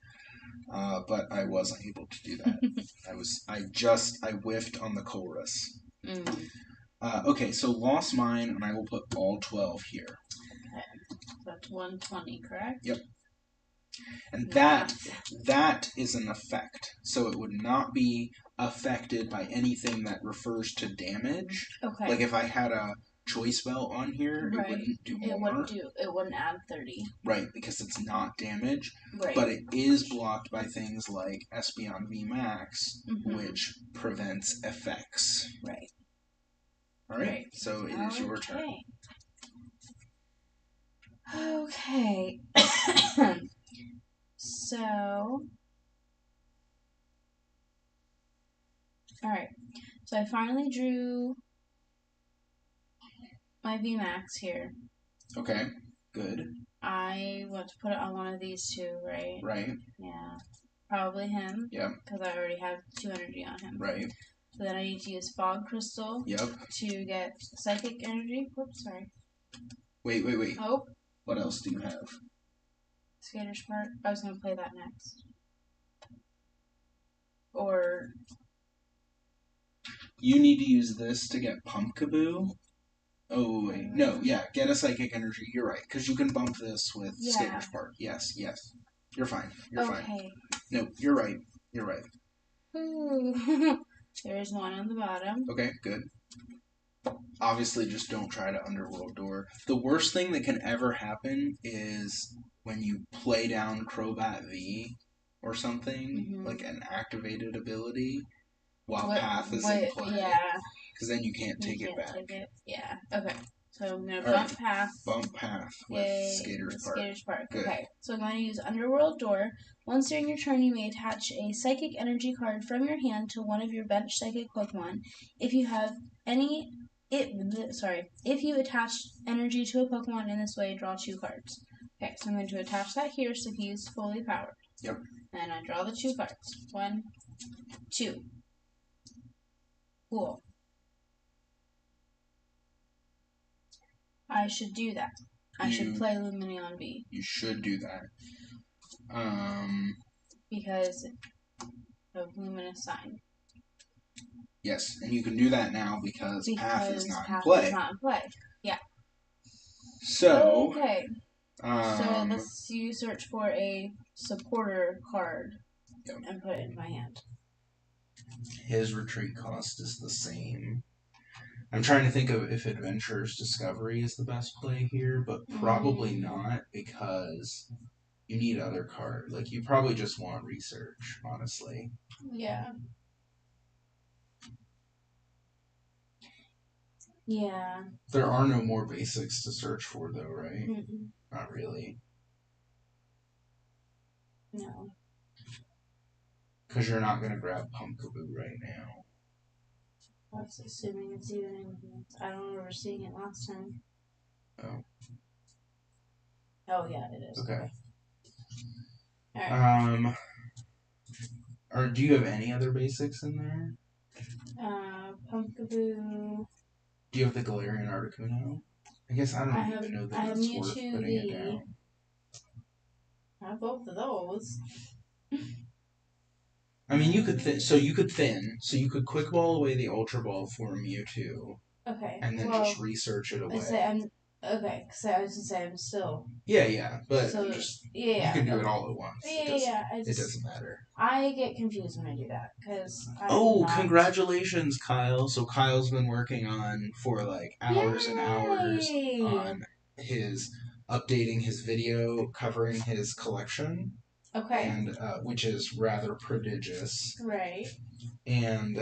But I wasn't able to do that. I whiffed on the chorus. Okay, so Lost Mine, and I will put all 12 here. Okay. That's 120, correct? Yep. And that is an effect. So it would not be affected by anything that refers to damage. Okay. Like if I had a Choice Belt on here, it wouldn't do more. It wouldn't add 30. Right, because it's not damage. Right. But it is blocked by things like Espeon VMAX, which prevents effects. Right. Alright, so it is your turn. Okay. So, alright. So I finally drew my VMAX here. Okay, good. I want to put it on one of these 2, right? Right. Yeah. Probably him. Yep. Because I already have 2 energy on him. Right. So then I need to use Fog Crystal. Yep. To get Psychic Energy. Whoops, sorry. Wait. Oh. What else do you have? Skater Spark. I was going to play that next. Or... You need to use this to get Pumpkaboo. Oh, wait. No, yeah. Get a Psychic Energy. You're right. Because you can bump this with Skater Spark. Yes. You're fine. You're fine. No, you're right. Ooh. There's one on the bottom. Okay, good. Obviously, just don't try to Underworld Door. The worst thing that can ever happen is when you play down Crobat V or something, like an activated ability, while Path is in play. Yeah. Because then you can't take it back. Yeah. Okay. So I'm going to bump Path. Bump Path with Skater's Park. Good. Okay. So I'm going to use Underworld Door. Once during your turn, you may attach a Psychic Energy card from your hand to one of your bench Psychic Pokemon. If you have if you attach energy to a Pokemon in this way, draw 2 cards. Okay, so I'm going to attach that here so he's fully powered. Yep. And I draw the 2 cards. 1, 2. Cool. I should do that. I should play Lumineon V. You should do that. Because of Luminous Sign. Yes, and you can do that now because Path is not in Path play. is not in play. Yeah. So, okay. So um, you search for a supporter card Yep. and put it in my hand. his retreat cost is the same. I'm trying to think of if Adventurer's Discovery is the best play here, but probably not, because you need other cards. Like, you probably just want research, honestly. Yeah. Yeah. There are no more basics to search for, though, right? Mm-mm. Not really. No. Because you're not going to grab Pumpkaboo right now. I was assuming it's even in. I don't remember seeing it last time. Oh. Oh yeah, it is. Okay. Alright. Or do you have any other basics in there? Pumpkaboo. Do you have the Galarian Articuno? I guess I don't even know that it's worth putting it down. I have both of those. I mean, you could so you could Quick Ball away the Ultra Ball for Mewtwo. Okay. And then just research it away. Okay, because I was gonna say I'm still. Yeah, but so, you can do it all at once. It doesn't matter. I get confused when I do that because. Congratulations, Kyle! So Kyle's been working on for like hours and hours on his updating his video covering his collection. Okay. And which is rather prodigious. Right. And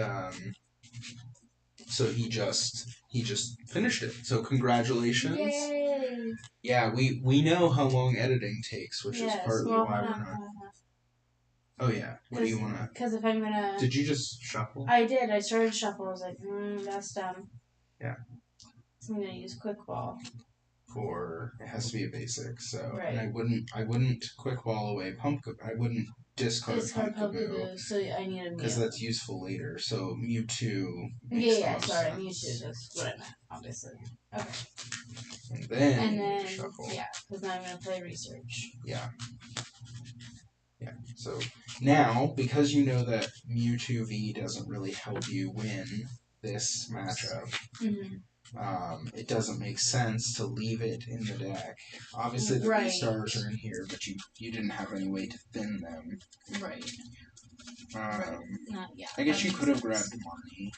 so he just finished it. So congratulations. Yay! Yeah, we know how long editing takes, which is partly why we're not. Oh yeah. What do you wanna? Because if I'm gonna. Did you just shuffle? I did. I started to shuffle. I was like, that's dumb. Yeah. So I'm gonna use Quick Ball. It has to be a basic. So right. And I wouldn't Quick Ball away I wouldn't discard Pumpkaboo. So I need a Mew. Because that's useful later. So Mewtwo. Sorry, Mewtwo. That's what I meant, obviously. Okay. And then shuffle. Yeah, because now I'm gonna play research. Yeah. So now, because you know that Mewtwo V doesn't really help you win this matchup, it doesn't make sense to leave it in the deck. Obviously, the V-Stars are in here, but you didn't have any way to thin them. Right. I guess you could have grabbed money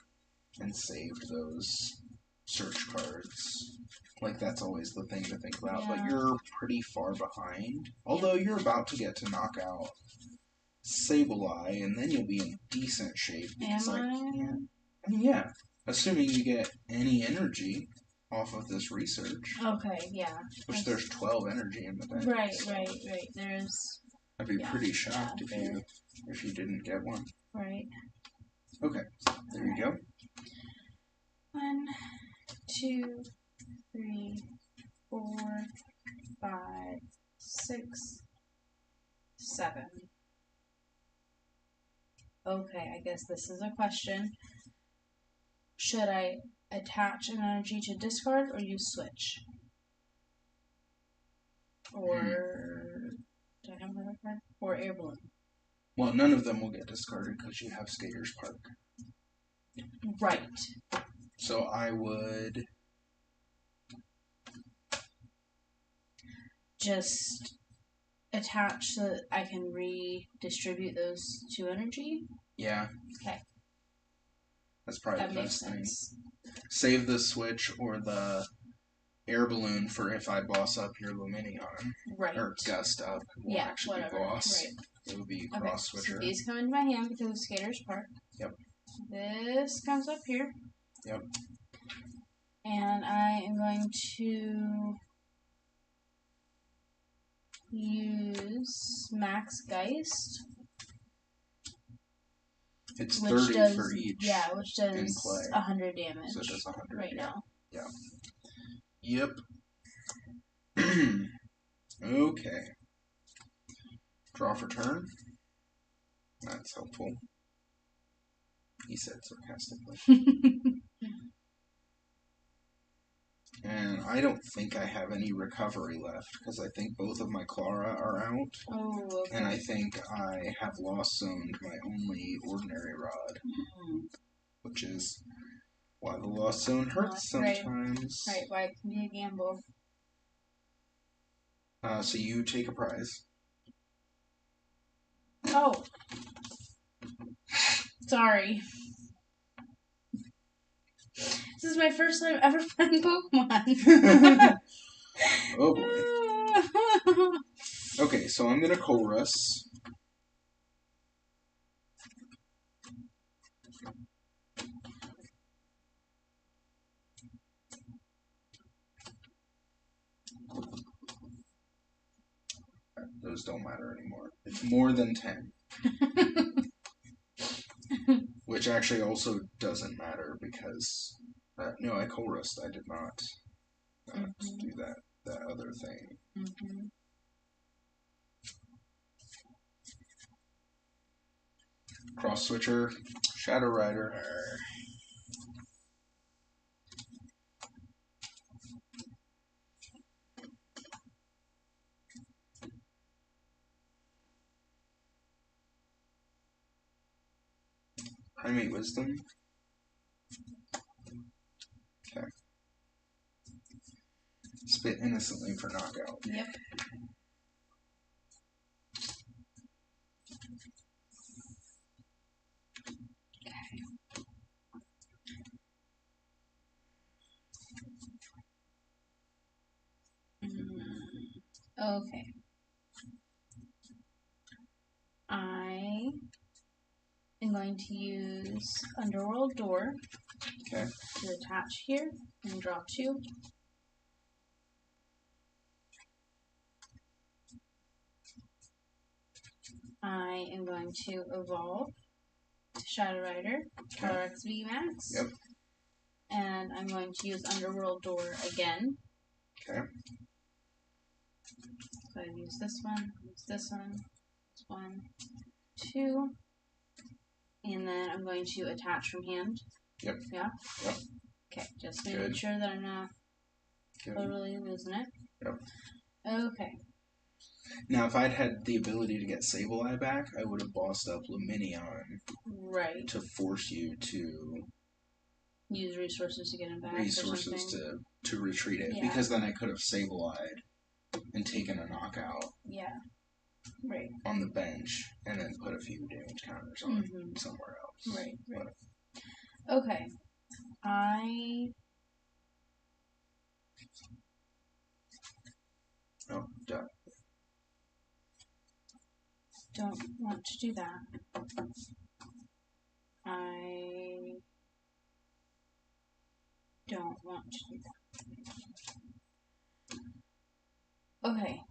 and saved those search cards. Like, that's always the thing to think about. Yeah. But you're pretty far behind. Although you're about to get to knock out Sableye, and then you'll be in decent shape. Yeah. Assuming you get any energy off of this research. Okay, yeah. Which there's 12 energy in the deck. Right. There's... I'd be pretty shocked if you didn't get one. Right. Okay, there you go. 1, 2, 3, 4, 5, 6, 7. Okay, I guess this is a question. Should I attach an energy to discard or use switch? Or do I have another card? Or air balloon? Well, none of them will get discarded because you have Skater's Park. Right. So I would just attach so that I can redistribute those 2 energy? Yeah. Okay. That's probably the best thing. Save the switch or the air balloon for if I boss up your Lumineon. Right. Or gust up. Won't actually be boss. Right. It would be cross switcher. So these come into my hand because of Skater's Park. Yep. This comes up here. Yep. And I am going to use Max Geist. It's 30 for each. Yeah, which does 100 damage. So it does 100 right now. Yeah. Yep. Okay. Draw for turn. That's helpful. He said sarcastically. And I don't think I have any recovery left, because I think both of my Clara are out. Oh, okay. And I think I have lost zoned my only ordinary rod. Which is why the lost zone hurts sometimes. Right, why it can be a gamble. So you take a prize. Oh. Sorry. This is my first time ever playing Pokemon. Oh boy. Okay, so I'm gonna chorus. Those don't matter anymore. It's more than 10. Which actually also doesn't matter because... no, I chorused. I did not do that other thing. Mm-hmm. Cross Switcher, Shadow Rider. Primate Wisdom. Okay. Spit innocently for knockout. Yep. Okay. I am going to use Underworld Door Okay. to attach here and draw 2. I am going to evolve Shadow Rider, Calyrex VMAX. Yep. And I'm going to use Underworld Door again. Okay. So I use this one, this 1, 2. And then I'm going to attach from hand. Yep. Yeah? Yep. Okay, just making sure that I'm not totally losing it. Yep. Okay. Now, if I'd had the ability to get Sableye back, I would have bossed up Luminion. Right. To force you to... use resources to get him back. Resources to retreat it. Yeah. Because then I could have Sableyed and taken a knockout. Yeah. Right. On the bench, and then put a few damage counters on somewhere else. Right. Okay. Oh, duh. Don't want to do that. I don't want to do that. Okay.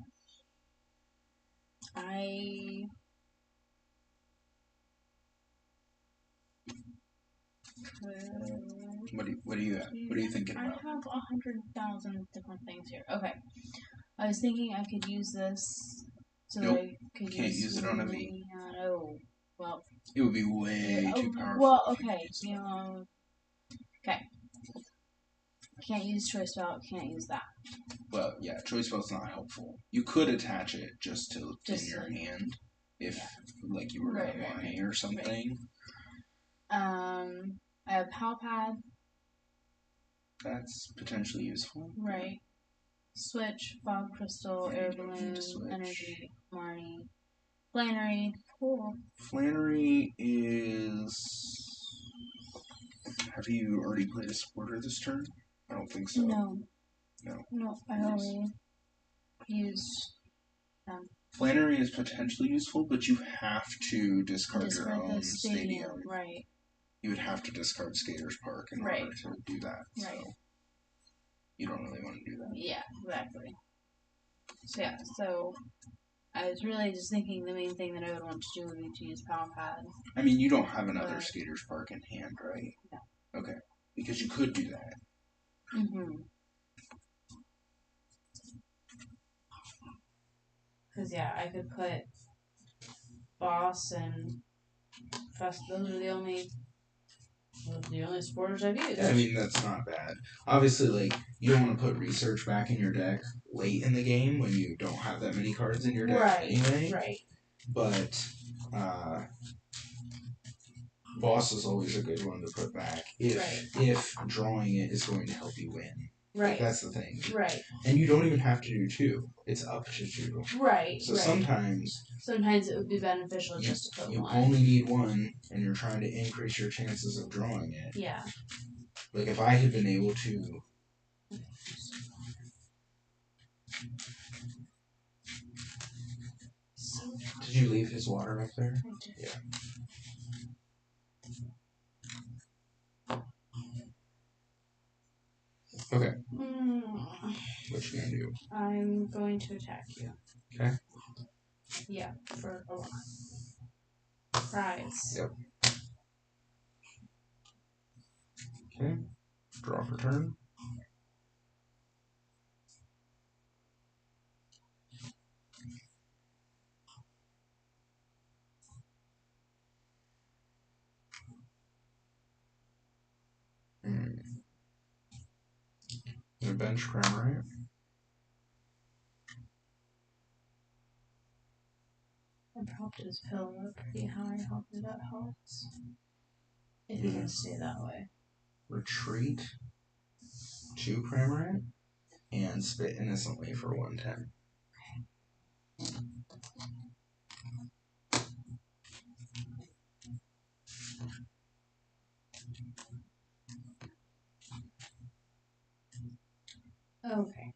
What do you thinking about? I have 100,000 different things here. Okay. I was thinking I could use this so that I could use it on a V. Oh, well. It would be way too powerful. Well, okay. Okay. Can't use Choice Belt, can't use that. Well, yeah, Choice Belt's not helpful. You could attach it just in your hand if, like, you were in a Marnie or something. I have Palpad. That's potentially useful. Right. Switch, Fog Crystal, Air Balloon, Energy, Marnie, Flannery. Cool. Flannery is... Have you already played a supporter this turn? I don't think so. No, I only used them. Flannery is potentially useful, but you have to discard your own stadium. Right. You would have to discard Skaters Park in order to do that. Right. So you don't really want to do that. Yeah, exactly. So I was really just thinking the main thing that I would want to do would be to use Palpad. I mean, you don't have another Skaters Park in hand, right? No. Okay. Because you could do that. Because, I could put Boss and Fest. Those are the only supporters I've used. I mean, that's not bad. Obviously, like, you don't want to put Research back in your deck late in the game when you don't have that many cards in your deck anyway. Right. But, Boss is always a good one to put back if drawing it is going to help you win. Right. That's the thing. Right. And you don't even have to do 2. It's up to 2. Right. So sometimes it would be beneficial just to put you one. only need 1, and you're trying to increase your chances of drawing it. Yeah. Like if I had been able to. Did you leave his water up there? I did. Yeah. Okay. What you gonna do? I'm going to attack you. Okay. Yeah, for a lot. Prize. Yep. Okay. Draw for turn. Gonna bench Cramorant. I propped his pillow up pretty high. Hopefully that helps. If he can stay that way. Retreat 2 Cramorant and spit innocently for 110. Okay.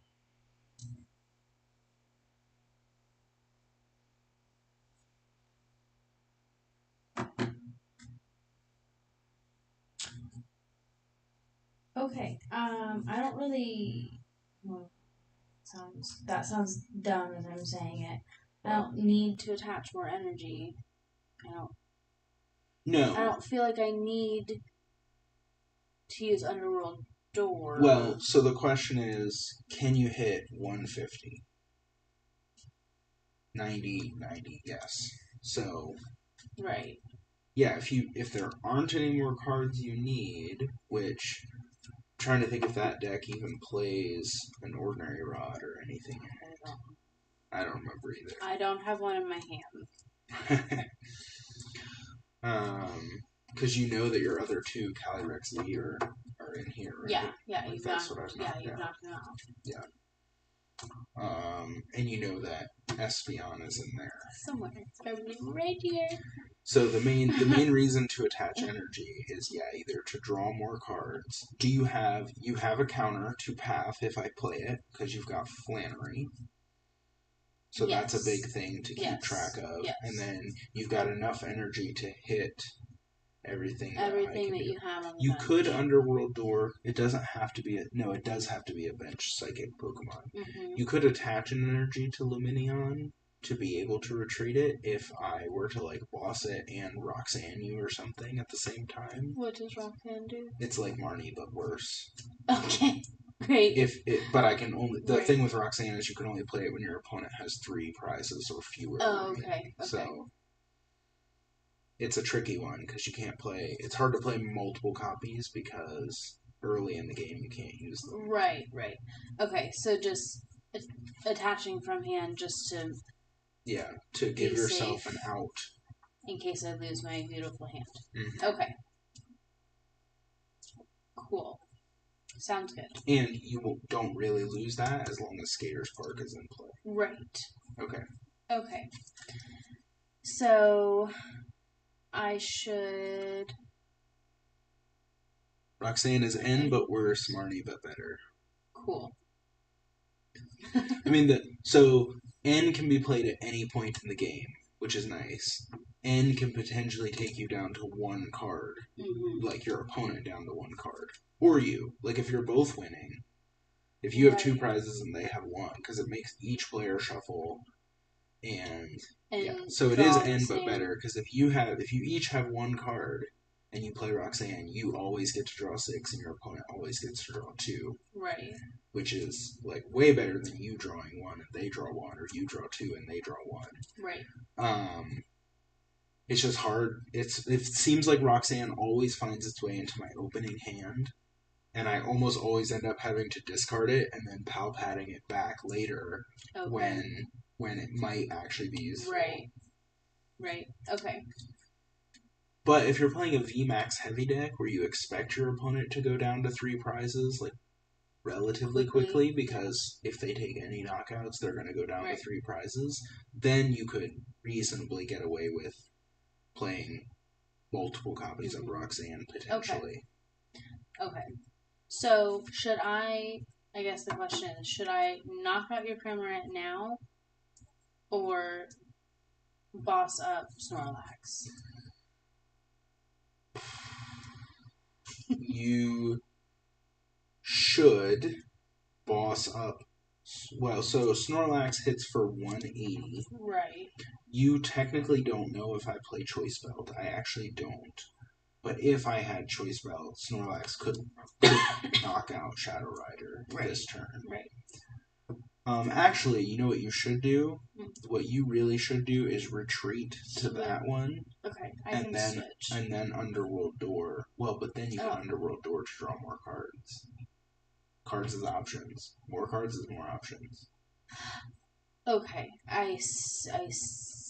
Okay. I don't really. Well, that sounds dumb as I'm saying it. I don't need to attach more energy. No. I don't feel like I need to use Underworld Door. Well, so the question is, can you hit 150? 90, yes. So. Right. Yeah, if there aren't any more cards you need, which I'm trying to think if that deck even plays an ordinary rod or anything in it. I don't remember either. I don't have one in my hand. Because you know that your other 2 Calyrex Leader are in here, right? Yeah, like that's what I've knocked you've out. knocked them out. Yeah. And you know that Espeon is in there. Somewhere. It's probably right here. So the main reason to attach energy is either to draw more cards. You have a counter to Path if I play it because you've got Flannery. So that's a big thing to keep track of. Yes. And then you've got enough energy to hit everything that you have on the You bench. could Underworld Door. It doesn't have to be it does have to be a bench psychic Pokemon. Mm-hmm. You could attach an energy to Luminion to be able to retreat it if I were to boss it and Roxanne you or something at the same time. What does Roxanne do? It's like Marnie but worse. Okay. Great. But I can only thing with Roxanne is you can only play it when your opponent has 3 prizes or fewer. Oh, okay. So it's a tricky one because you can't play. It's hard to play multiple copies because early in the game you can't use them. Right. Okay, so just attaching from hand just to. Yeah, to give yourself an out in case I lose my beautiful hand. Mm-hmm. Okay. Cool. Sounds good. And you don't really lose that as long as Skater's Park is in play. Right. Okay. So I should. Roxanne is N but worse, Marnie but better. Cool. I mean, so N can be played at any point in the game, which is nice. N can potentially take you down to 1 card, like your opponent down to 1 card, or you. Like if you're both winning, if you have 2 prizes and they have 1, because it makes each player shuffle, and so it is N but better because if you each have 1 card and you play Roxanne, you always get to draw 6, and your opponent always gets to draw 2. Right. Which is way better than you drawing 1 and they draw 1, or you draw 2 and they draw 1. Right. It's just hard. It seems like Roxanne always finds its way into my opening hand, and I almost always end up having to discard it and then pal-patting it back later when it might actually be useful. Right. Okay. But if you're playing a VMAX heavy deck where you expect your opponent to go down to 3 prizes, relatively quickly because if they take any knockouts, they're going to go down to 3 prizes. Then you could reasonably get away with playing multiple copies of Roxanne potentially. Okay. So should I guess the question is, should I knock out your Cramorant now or boss up Snorlax? You should boss up. Well, so Snorlax hits for 180. Right. You technically don't know if I play Choice Belt. I actually don't. But if I had Choice Belt, Snorlax could knock out Shadow Rider this turn. Right. Actually, you know what you should do? What you really should do is retreat to that one. Okay, and then Underworld Door. Well, but then you can Underworld Door to draw more cards. Cards is options. More cards is more options. Okay, I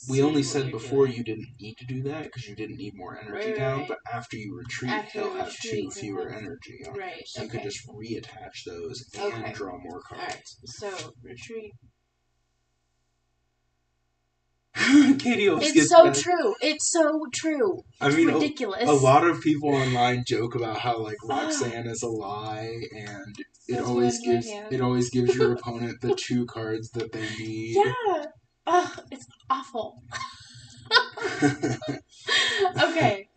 we only said before you didn't need to do that because you didn't need more energy down, right. But after you retreat, he'll have 2 fewer energy on him. So you could just reattach those and draw more cards. Alright, so retreat. Katie always It's gets so back. true. It's so true. It's ridiculous. A lot of people online joke about how like Roxanne is a lie, and it always gives your opponent the 2 cards that they need. Yeah. Ugh, it's awful. Okay,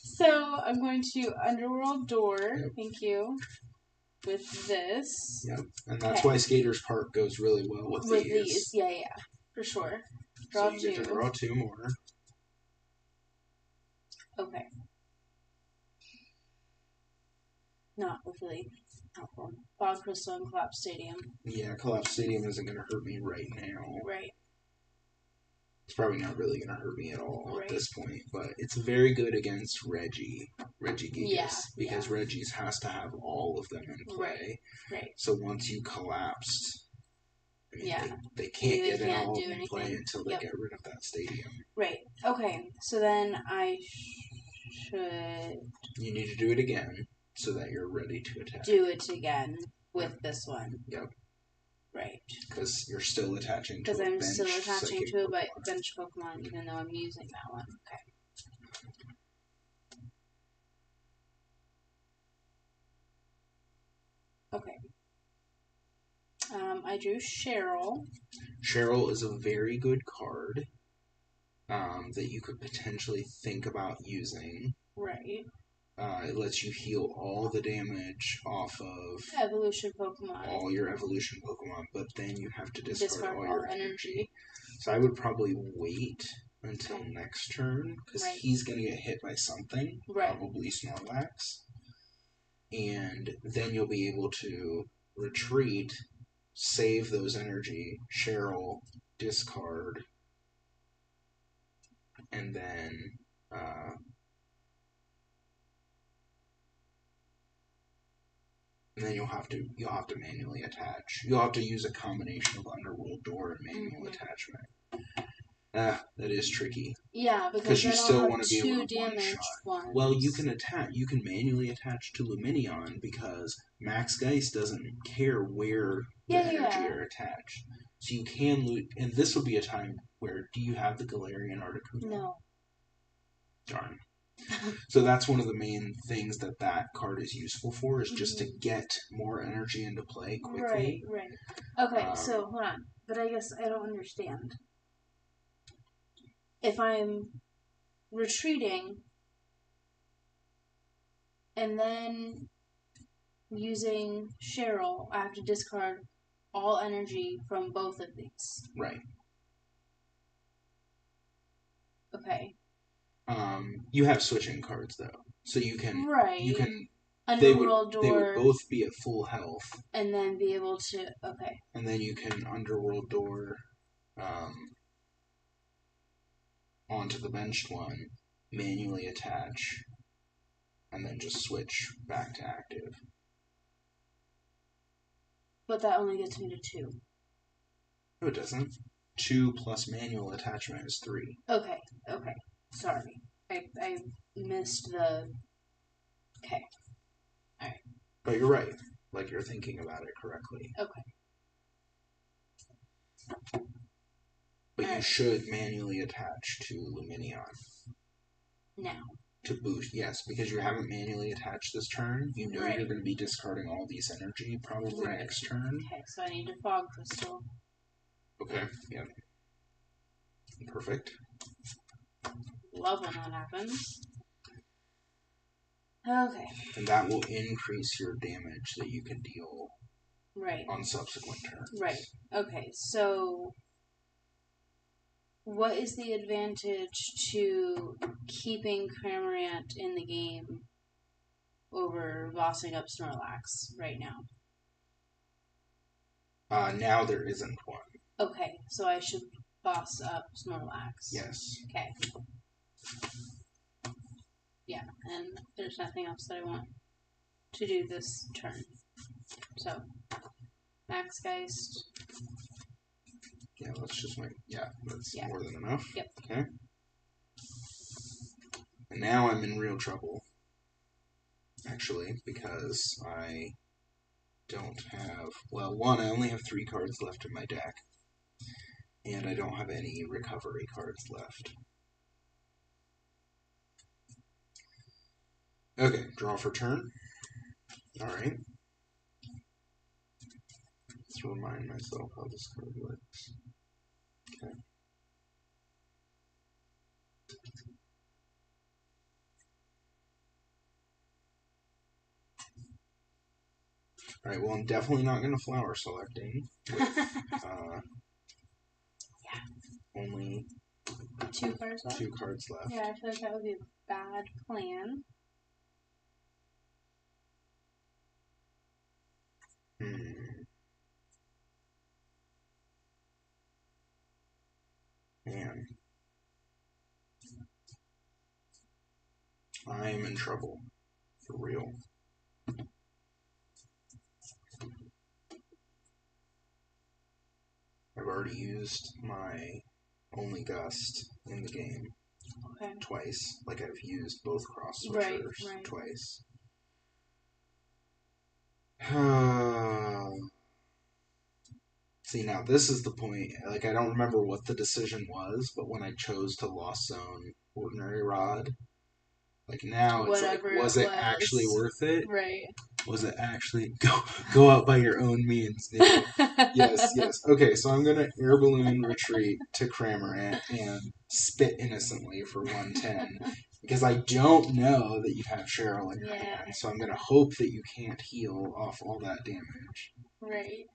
so I'm going to Underworld Door. Thank you. With this. Yep, and that's why Skater's Park goes really well with these. Yeah, for sure. Draw so you get to draw 2 more. Okay. Not really helpful. Fog Crystal and Collapse Stadium. Yeah, Collapse Stadium isn't going to hurt me right now. Right. It's probably not really going to hurt me at all at this point, but it's very good against Regigigas, because Reggie's has to have all of them in play. Right. So once you collapsed, they can't get it all in play until they get rid of that stadium. Right. Okay. So then I should. You need to do it again so that you're ready to attack. Do it again with this one. Yep. Right. Because you're still attaching to a bench. Because I'm still attaching to a Pokemon. bench Pokemon, even though I'm using that one. Okay. I drew Cheryl. Cheryl is a very good card that you could potentially think about using. Right. It lets you heal all the damage off of Evolution Pokemon. all your evolution Pokemon, but then you have to discard all your energy. So I would probably wait until next turn, because he's going to get hit by something, probably Snorlax. And then you'll be able to retreat, save those energy, Cheryl, discard, and then you'll have to manually attach. You'll have to use a combination of Underworld Door and manual attachment. That is tricky. Yeah, because you still want to be able to damage one-shot. Well, you can manually attach to Luminion because Max Geist doesn't care where the energy are attached. So you can and this would be a time where, do you have the Galarian Articuno? No. Darn. So that's one of the main things that card is useful for, is just to get more energy into play quickly. Right. Okay, so hold on. But I guess I don't understand. If I'm retreating and then using Cheryl, I have to discard all energy from both of these. Right. Okay. You have switching cards though, so you can Underworld Door. They would both be at full health, and then be able to And then you can Underworld Door, onto the benched one, manually attach, and then just switch back to active. But that only gets me to 2. No, it doesn't. 2 plus manual attachment is 3. Okay. Sorry. I missed the... Okay. Alright. But you're right. Like you're thinking about it correctly. Okay. But you Alright. should manually attach to Luminion. Now. To boost, yes, because you haven't manually attached this turn. You know Right. you're going to be discarding all these energy probably Right. next turn. Okay, so I need a fog crystal. Okay, yeah. Perfect. Love when that happens. Okay. And that will increase your damage that you can deal Right. on subsequent turns. Right. Okay, so what is the advantage to keeping Cramorant in the game over bossing up Snorlax right now? Now there isn't one. Okay, so I should boss up Snorlax. Yes. Okay. Yeah, and there's nothing else that I want to do this turn. So, Max Geist. Yeah, let's just make... Yeah, that's Yeah. more than enough. Yep. Okay. And now I'm in real trouble. Actually, because I don't have... Well, one, I only have 3 cards left in my deck. And I don't have any recovery cards left. Okay, draw for turn. Alright. Let's remind myself how this card works. Okay. Alright, well, I'm definitely not going to flower selecting. With, only 2 cards left? 2 cards left. Yeah, I feel like that would be a bad plan. Man. I am in trouble. For real. I've already used my only gust in the game. Okay. Twice. Like I've used both cross Right, switchers right. twice. See, now this is the point. Like, I don't remember what the decision was, but when I chose to Lost Zone Ordinary Rod, like now it's Whatever like, was it it actually was. worth it? Right. Was it actually go out by your own means? Nigga. Yes, yes. Okay, so I'm gonna air balloon retreat to Cramorant and spit innocently for 110 because I don't know that you have Cheryl in your hand. So I'm gonna hope that you can't heal off all that damage. Right.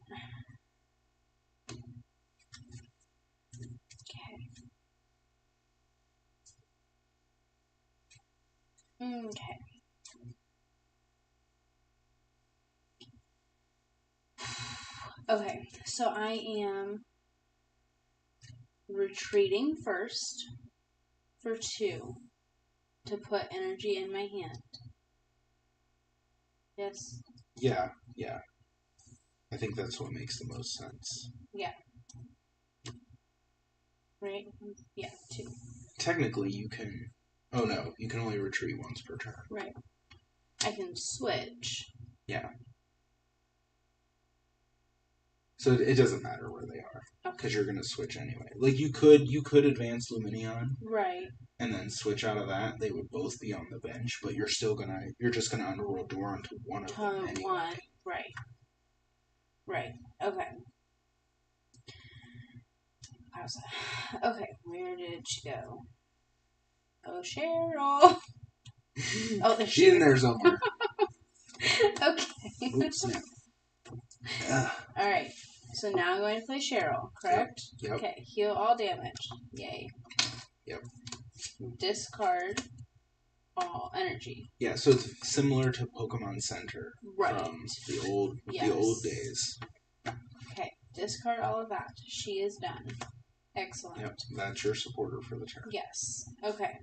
Okay. Okay. Okay, so I am retreating first for 2 to put energy in my hand. Yes? Yeah, yeah. I think that's what makes the most sense. Yeah. Right? Yeah, 2. Technically, you can... Oh, no. You can only retreat once per turn. Right. I can switch. Yeah. So it doesn't matter where they are, because you're gonna switch anyway. Like you could advance Luminion, right, and then switch out of that. They would both be on the bench, but you're just gonna underworld door onto one of them anyway. One, right, right. Okay. How's that? Okay, where did she go? Oh, Cheryl. Oh, there She's in there somewhere. Okay. Oops, snap. All right. So now I'm going to play Cheryl, correct? Yep. Okay, heal all damage. Yay. Yep. Discard all energy. Yeah, so it's similar to Pokemon Center from the old days. Okay, discard all of that. She is done. Excellent. Yep, that's your supporter for the turn. Yes. Okay.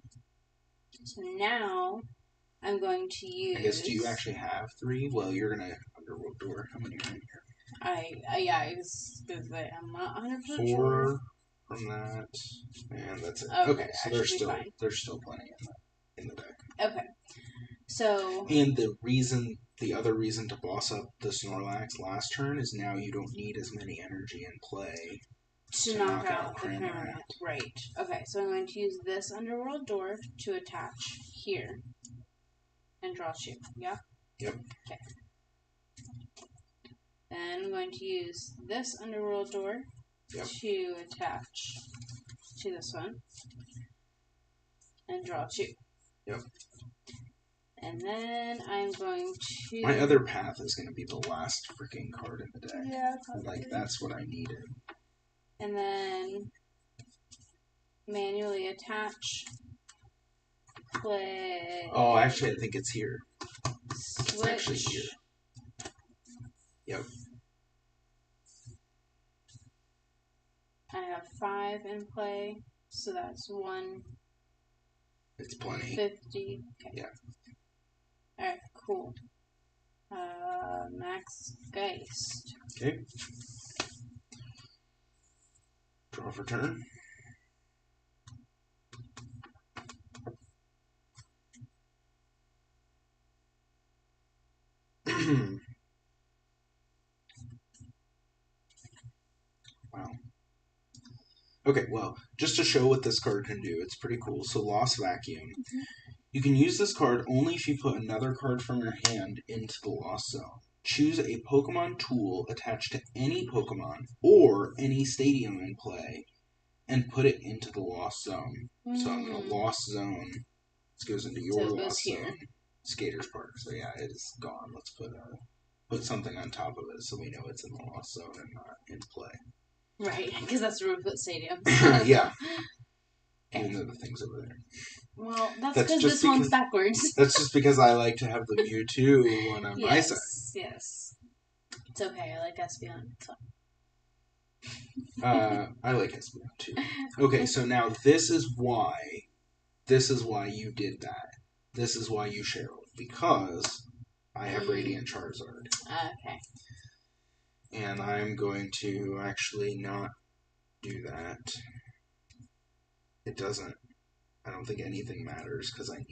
So now I'm going to use... I guess, do you actually have 3? Well, you're going to underworld door. How many are in here? I'm not 100% 4 sure. from that, and that's it. Okay, so there's still plenty in the deck. Okay. So... And the reason the other reason to boss up the Snorlax last turn is now you don't need as many energy in play to knock out the Cramorant. Right. Okay, so I'm going to use this Underworld Door to attach here. And draw 2. Yeah? Yep. Okay. Then I'm going to use this Underworld Door to attach to this one. And draw 2. Yep. And then I'm going to... My other path is going to be the last freaking card in the deck. Yeah, probably. Like, that's what I needed. And then manually attach, play... Oh, actually, I think it's here. Switch. It's actually here. Yep. I have 5 in play, so that's 1. It's plenty. 50. Okay. Yeah. Alright, cool. Max Geist. Okay. Draw for turn. Wow. Okay, well, just to show what this card can do, it's pretty cool. So, Lost Vacuum. Mm-hmm. You can use this card only if you put another card from your hand into the Lost Zone. Choose a Pokemon tool attached to any Pokemon or any stadium in play and put it into the Lost Zone. So I'm going to Lost Zone. This goes into your Lost Zone. Skaters Park. So yeah, it is gone. Let's put something on top of it so we know it's in the Lost Zone and not in play. Right, because that's where we put stadium. Yeah. Even though the thing's over there. Well, that's because this one's backwards. That's just because I like to have the Mewtwo one on my side. Yes. It's okay. I like Espeon. It's fine. I like Espeon too. Okay, so now this is why you did that. This is why you Cheryl. Because I have Radiant Charizard. Okay. And I'm going to actually not do that. It doesn't. I don't think anything matters because I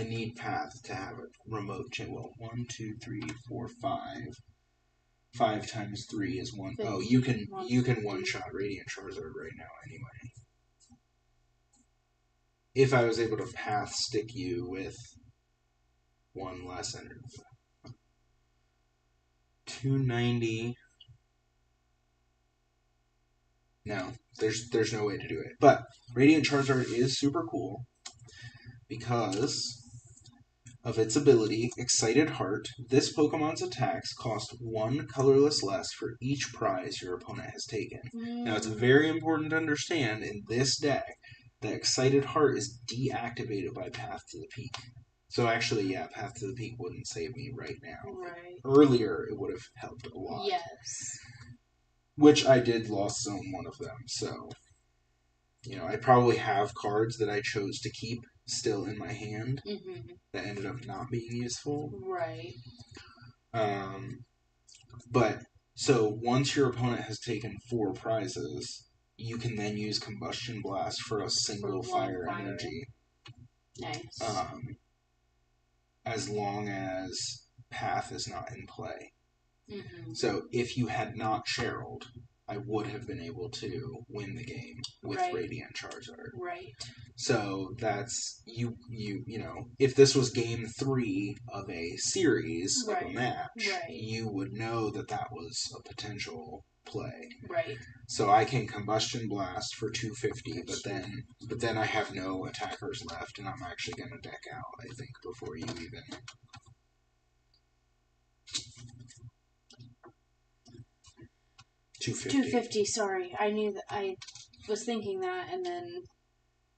need Path to have a remote chain. Well, 1, 2, 3, 4, 5. 5 times 3 is 1. Oh, you can one-shot Radiant Charizard right now anyway. If I was able to Path stick you with 1 less energy. 290. No, there's no way to do it. But Radiant Charizard is super cool because of its ability, Excited Heart. This Pokemon's attacks cost 1 colorless less for each prize your opponent has taken. Now, it's very important to understand in this deck that Excited Heart is deactivated by Path to the Peak. So actually, yeah, Path to the Peak wouldn't save me right now. Right. Earlier, it would have helped a lot. Yes. Which I did Lost Zone one of them, so... I probably have cards that I chose to keep still in my hand that ended up not being useful. Right. But, so once your opponent has taken 4 prizes, you can then use Combustion Blast for a single fire energy. Nice. As long as Path is not in play. Mm-hmm. So if you had not Cheryled, I would have been able to win the game with Radiant Charizard. Right. So that's if this was game 3 of a series of a match, you would know that was a potential play. Right. So I can Combustion Blast for 250, but then I have no attackers left, and I'm actually going to deck out, I think, before you even... $250. Sorry. I knew that. I was thinking that and then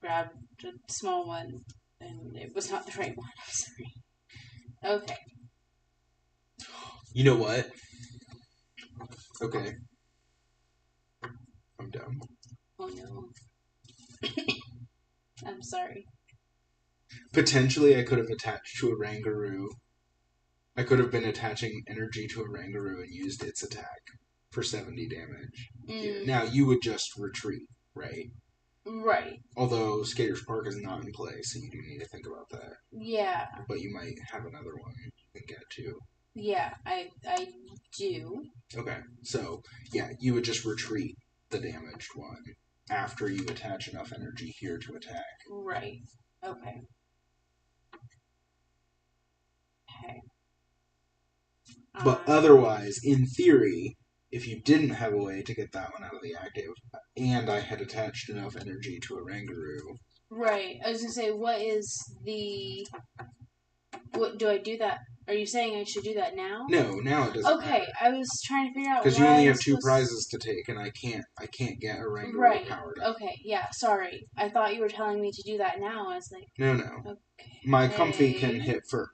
grabbed a small one and it was not the right one. I'm sorry. Okay. You know what? Okay. I'm dumb. Oh no. I'm sorry. Potentially I could have attached to a Rangaroo. I could have been attaching energy to a Rangaroo and used its attack for 70 damage. Now, you would just retreat, right? Right. Although Skater's Park is not in play, so you do need to think about that. Yeah. But you might have another one you can get to. Yeah, I do. Okay, so yeah, you would just retreat the damaged one after you attach enough energy here to attack. Right. Okay. Okay. But otherwise, in theory, if you didn't have a way to get that one out of the active, and I had attached enough energy to a Rangaroo. Right. I was gonna say, what do I do that? Are you saying I should do that now? No, now it doesn't Okay, matter. I was trying to figure out Because why you only I'm have 2 supposed- prizes to take, and I can't get a Rangaroo Right. powered up. Okay. Yeah. Sorry. I thought you were telling me to do that now. I was like, No. okay. My Comfy can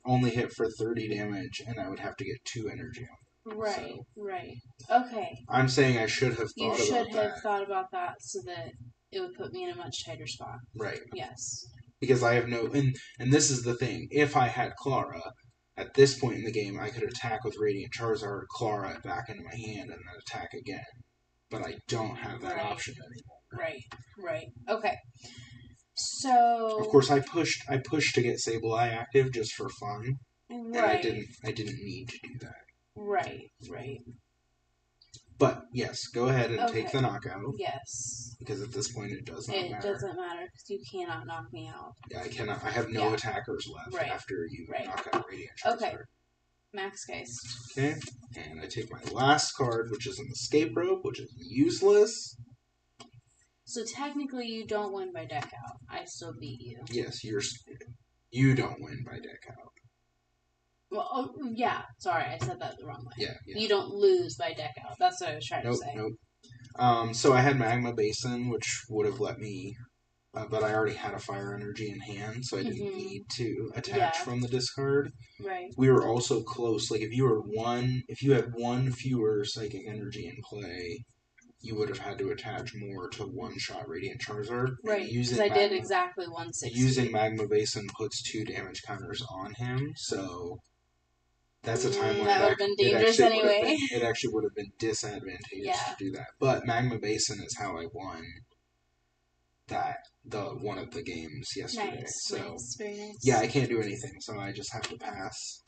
only hit for 30 damage, and I would have to get 2 energy on it. Right. So, Right. Okay. I'm saying I should have You thought should about have that. thought about that so that it would put me in a much tighter spot. Right. Yes. Because I have no... And this is the thing. If I had Clara, at this point in the game, I could attack with Radiant Charizard, Clara back into my hand, and then attack again. But I don't have that option anymore. Right. Okay. So... Of course, I pushed to get Sableye active just for fun. Right. And I didn't need to do that. Right. But, yes, go ahead and take the knockout. Yes. Because at this point, it does not matter. It doesn't matter because you cannot knock me out. Yeah, I cannot. I have no attackers left after you knock out Radiant Charizard. Okay. Max Geist. Okay. And I take my last card, which is an Escape Rope, which is useless. So technically, you don't win by deck out. I still beat you. Yes, you don't win by deck out. Well, yeah. Sorry, I said that the wrong way. Yeah. You don't lose by deck out. That's what I was trying to say. Nope. So I had Magma Basin, which would have let me, but I already had a Fire Energy in hand, so I didn't need to attach from the discard. Right. We were also close. Like if you had one fewer Psychic Energy in play, you would have had to attach more to one-shot Radiant Charizard. Right, because I did exactly 160. Using Magma Basin puts 2 damage counters on him, so that's a time when that would have been dangerous anyway. It actually would have been disadvantageous to do that. But Magma Basin is how I won one of the games yesterday. Nice, very nice. Yeah, I can't do anything, so I just have to pass.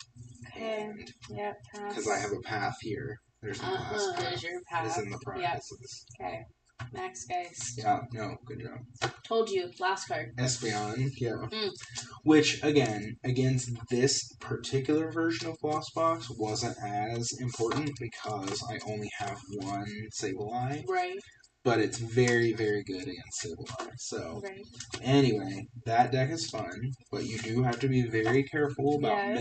Okay. Yep, pass. Because I have a path here. There's my last path. There's your path. Is in the prizes. Yep. Okay. Max Geist. Yeah, no, good job. Told you, last card. Espeon, yeah. Which, again, against this particular version of Gloss Box wasn't as important because I only have one Sableye. Right. But it's very, very good against Sableye. So, anyway, that deck is fun, but you do have to be very careful about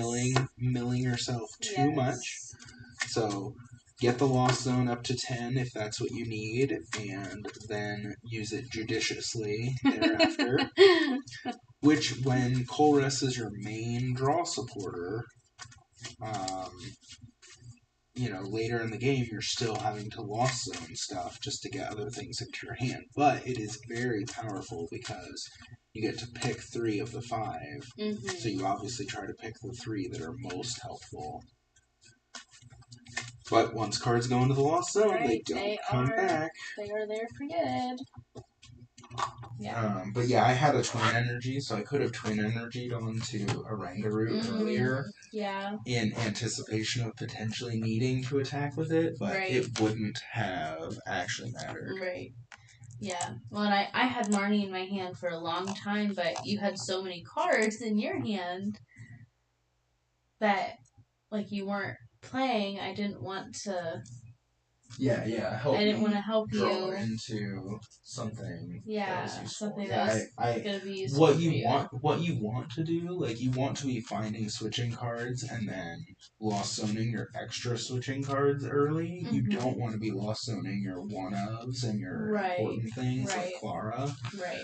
milling yourself too much. So, get the Lost Zone up to 10 if that's what you need, and then use it judiciously thereafter. Which, when Calyrex is your main draw supporter, later in the game, you're still having to Lost Zone stuff just to get other things into your hand. But it is very powerful because you get to pick 3 of the 5. So you obviously try to pick the 3 that are most helpful. But once cards go into the Lost Zone, they don't come back. They are there for good. Yeah. But yeah, I had a Twin Energy, so I could have Twin Energied onto a Rangaroo earlier. Yeah. In anticipation of potentially needing to attack with it, but it wouldn't have actually mattered. Right. Yeah. Well, and I had Marnie in my hand for a long time, but you had so many cards in your hand that, you weren't playing. I didn't want to... Yeah. I didn't want to help draw you into something. Something that's gonna be useful. What you want to do, you want to be finding switching cards and then Lost Zoning your extra switching cards early. You don't want to be Lost Zoning your one-ofs and your important things like Clara. Right.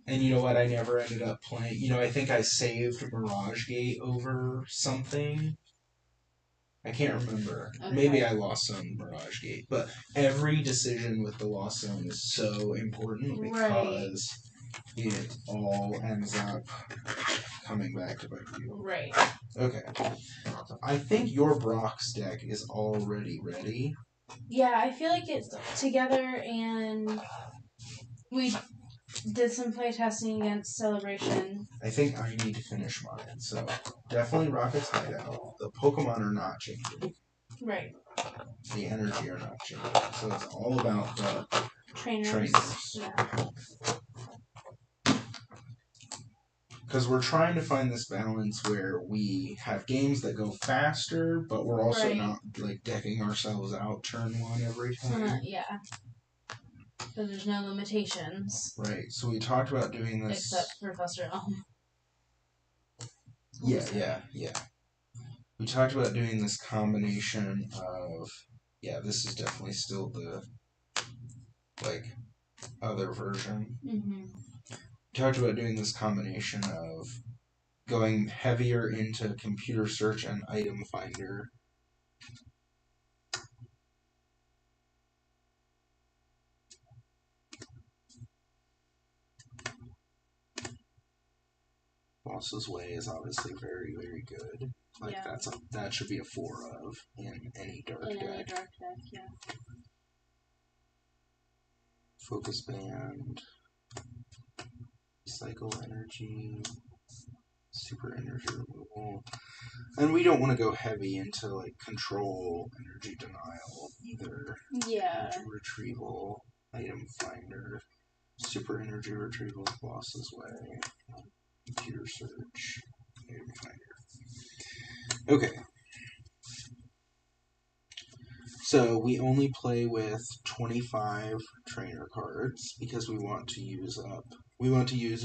And you know what? I never ended up playing. I think I saved Mirage Gate over something. I can't remember. Okay. Maybe I Lost Zone Mirage Gate. But every decision with the Lost Zone is so important because it all ends up coming back to bite you. Right. Okay. So I think your Brock's deck is already ready. Yeah, I feel like it's together and We did some playtesting against Celebration. I think I need to finish mine. So definitely Rocket's Hideout. The Pokemon are not changing. Right. The energy are not changing. So it's all about the Trainers. Yeah. Because we're trying to find this balance where we have games that go faster, but we're also not like decking ourselves out turn one every time. Yeah. So there's no limitations. Right. So we talked about doing this. Except Professor Elm. Yeah. We talked about doing this combination of. Yeah, this is definitely still the other version. Mm-hmm. We talked about doing this combination of going heavier into computer search and item finder. Boss's Way is obviously very, very good. That should be a 4 of in any dark deck. Yeah. Focus Band, Cycle Energy, Super Energy Removal. And we don't want to go heavy into like Control, Energy Denial either. Yeah. Energy Retrieval, Item Finder, Super Energy Retrieval, Boss's Way, Computer Search, Item Finder. Okay. So we only play with 25 trainer cards because we want to use a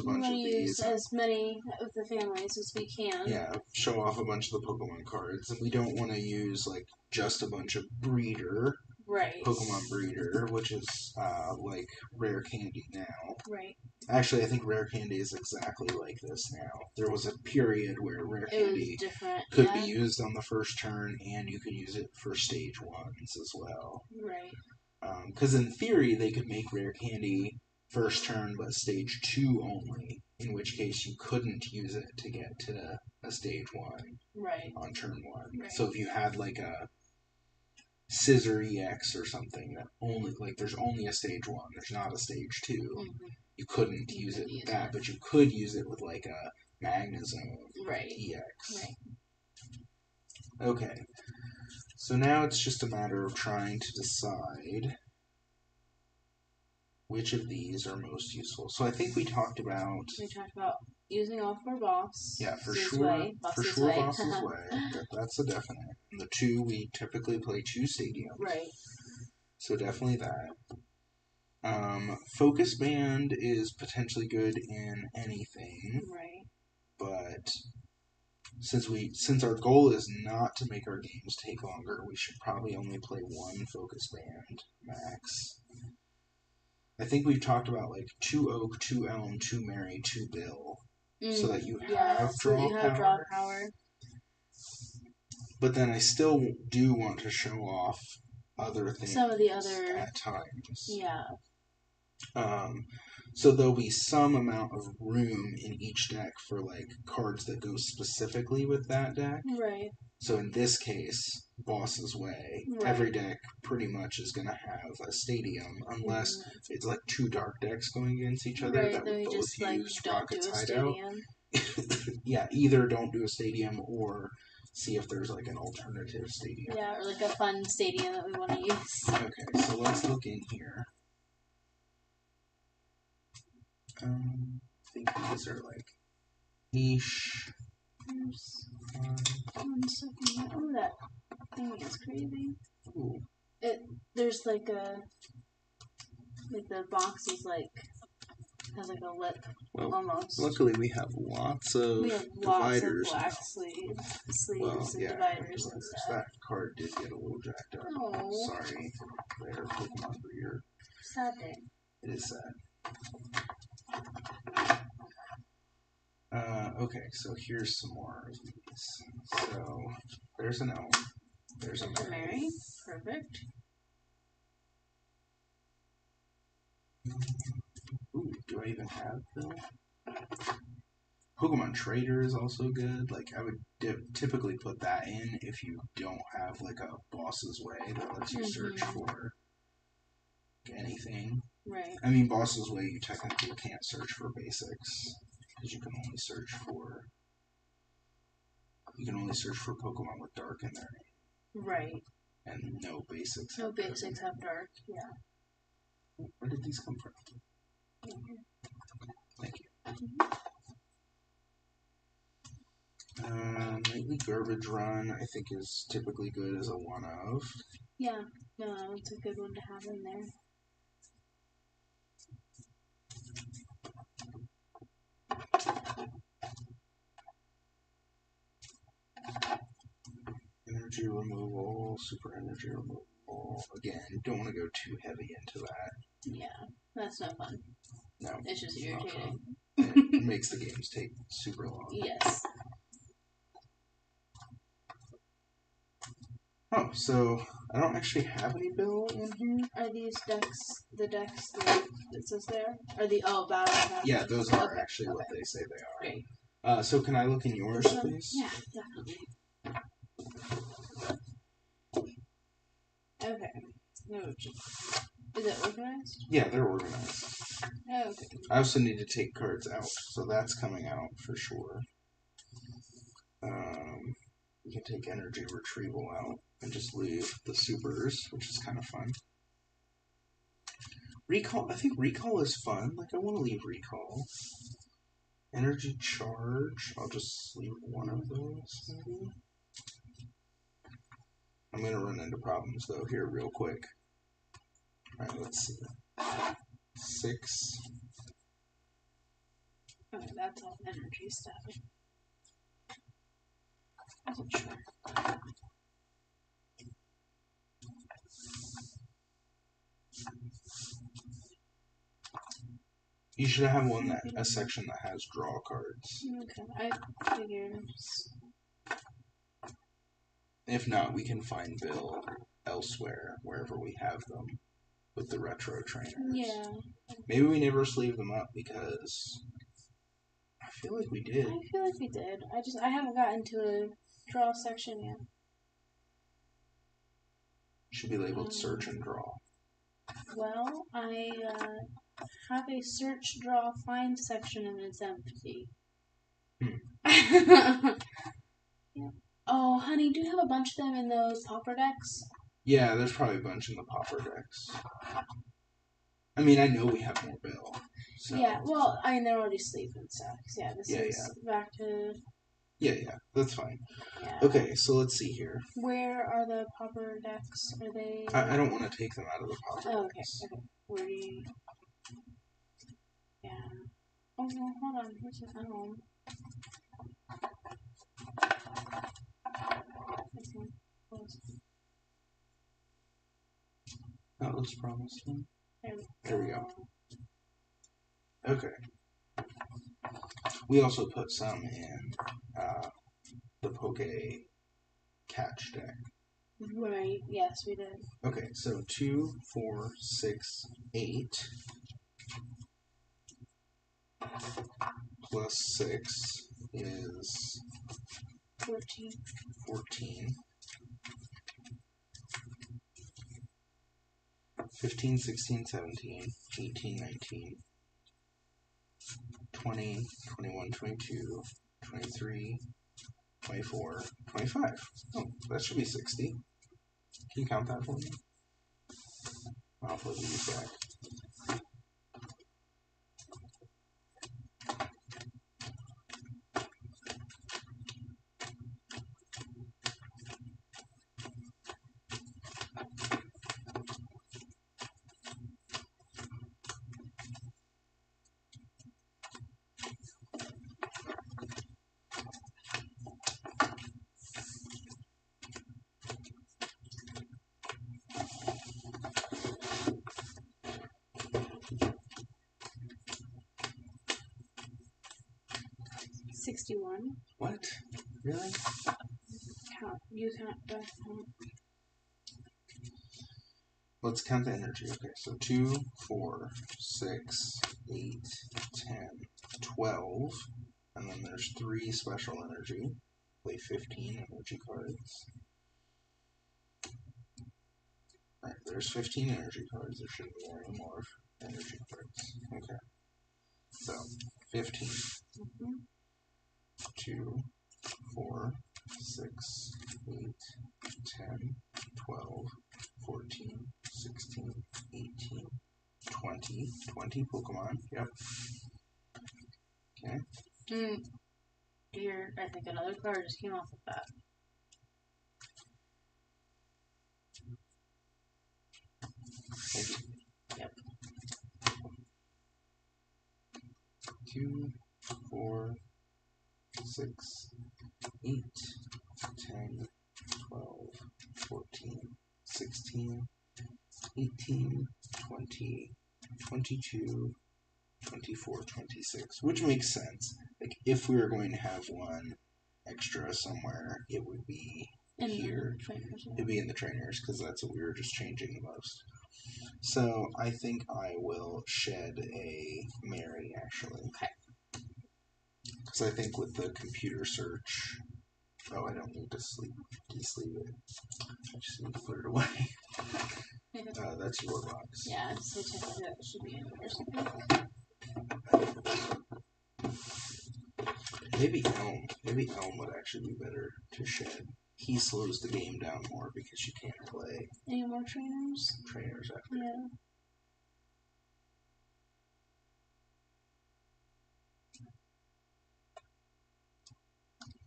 bunch of these. Use as many of the families as we can. Yeah, show off a bunch of the Pokemon cards, and we don't want to use like just a bunch of breeder. Right. Pokemon breeder, which is like Rare Candy now. Right. Actually, I think Rare Candy is exactly like this now. There was a period where Rare Candy could be used on the first turn, and you could use it for stage 1s as well. Right. Because in theory, they could make Rare Candy first turn, but stage 2 only, in which case you couldn't use it to get to a stage 1 on turn 1. Right. So if you had like a Scissor EX or something that only there's only a stage 1, there's not a stage 2. Mm-hmm. You couldn't use it with that, but you could use it with like a Magnezone EX. Right. Okay. So now it's just a matter of trying to decide which of these are most useful. So I think we talked about using all 4 boss. Yeah, for sure. Boss's Way. That's a definite. And the 2, we typically play 2 stadiums. Right. So definitely that. Focus Band is potentially good in anything. Right. But since our goal is not to make our games take longer, we should probably only play 1 Focus Band max. I think we've talked about like 2 Oak, 2 Elm, 2 Mary, 2 Bill. So that you have draw power. But then I still do want to show off other things. Some of the other at times. Yeah. So there'll be some amount of room in each deck for like cards that go specifically with that deck. Right. So in this case, Boss's Way, every deck pretty much is going to have a stadium, unless it's like 2 dark decks going against each other that would both use Rocket's Hideout. Yeah, either don't do a stadium or see if there's like an alternative stadium. Yeah, or like a fun stadium that we want to use. Okay, so let's look in here. I think these are like niche. There's 1 second. Oh, that thing is crazy. Ooh. There's like the box is like has like a lip almost. Luckily we have lots of dividers. Of black sleeves and dividers and stuff. That card did get a little jacked up. Oh. Sorry, there, Pokemon Breeder. Sad thing. It is sad. Okay, so here's some more of these. So there's an Elm. There's a Mary. Perfect. Ooh, do I even have Bill? Pokemon Trader is also good. Like, I would typically put that in if you don't have, like, a Boss's Way that lets you search for anything. Right. I mean, Boss's Way, you technically can't search for basics because you can only search for Pokemon with dark in their name. Right. And no basics. No basics have dark. Yeah. Where did these come from? Thank you. Nightly Garbage Run, I think, is typically good as a one-of. Yeah, no, it's a good one to have in there. Energy removal, super energy removal. Again, don't want to go too heavy into that. Yeah, that's no fun. No. It's just irritating. It makes the games take super long. Yes. Oh, so I don't actually have any bill in here. Are these decks the decks that it says there? Are the battle pack? Yeah, those are actually what they say they are. Great. So can I look in yours, please? Yeah, definitely. Okay. No, is it organized? Yeah, they're organized. Oh, okay. I also need to take cards out, so that's coming out for sure. You can take energy retrieval out and just leave the supers, which is kind of fun. Recall, I think recall is fun. Like, I want to leave recall. Energy charge, I'll just leave one of those, maybe. I'm going to run into problems, though, here real quick. Alright, let's see. 6. Okay, that's all energy stuff. I wasn't sure. You should have a section that has draw cards. Okay, I figured. If not, we can find Bill elsewhere, wherever we have them, with the retro trainers. Yeah. Maybe we never sleeved them up because I feel like we did. I feel like we did. I haven't gotten to a draw section yet. Should be labeled search and draw. Well, I have a search, draw, find section and it's empty. Yeah. Oh, honey, do you have a bunch of them in those popper decks? Yeah, there's probably a bunch in the popper decks. I mean, I know we have more Bill. So. Yeah, well, I mean, they're already sleeved and stuff. Yeah, this is back to... Yeah, that's fine. Yeah. Okay, so let's see here. Where are the popper decks? Are they... I don't want to take them out of the popper decks. Okay. Where do you... Yeah. Oh, no, hold on. Where's the home? That was promised one. There we go. Okay. We also put some in the Poke Catch deck. Right, yes, we did. Okay, so 2, 4, 6, 8 plus 6 is 14. 15, 16, 17, 18, 19, 20, 21, 22, 23, 24, 25. Oh, that should be 60. Can you count that for me? I'll put these back. $61. What? Really? You count that. Let's count the energy. Okay, so 2, 4, 6, 8, 10, 12. And then there's 3 special energy. Play 15 energy cards. Alright, there's 15 energy cards. There shouldn't be any more. energy cards. Okay. So 15. 2, 4, 6, 8, 10, 12, 14, 16, 18, 20. 20 Pokemon. Yep. Okay. Here, I think another card just came off of that. Thank you. Yep. 2, 4, 6, 8, 10, 12, 14, 16, 18, 20, 22, 24, 26, which makes sense. Like, if we were going to have one extra somewhere, it would be here. It'd be in the trainers, because that's what we were just changing the most. So, I think I will shed a Mary, actually. Okay. Because I think with the computer search... Oh, I don't need to de-sleeve it. I just need to put it away. That's your box. Yeah, so technically that should be in there something. Maybe Elm. Maybe Elm would actually be better to shed. He slows the game down more because you can't play any more trainers after. Yeah.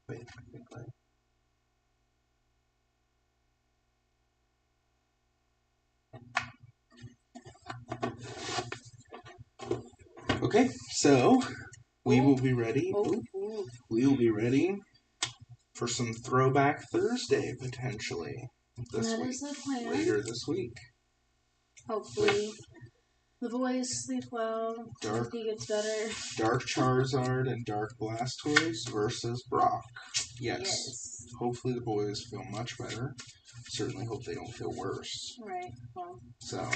Wait, I think Okay, so we will be ready. We will be ready for some Throwback Thursday potentially this That week. is the plan. Later this week. Hopefully, the boys sleep well. Dark, he gets better. Dark Charizard and Dark Blastoise versus Brock. Yes. Hopefully the boys feel much better. Certainly hope they don't feel worse. Right. Well. So,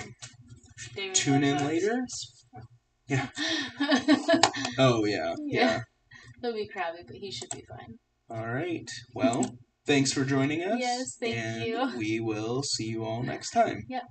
David tune in later. Yeah. Oh, yeah. Yeah. He'll be crabby, but he should be fine. All right. Well, thanks for joining us. Yes, thank you. And we will see you all next time. Yep.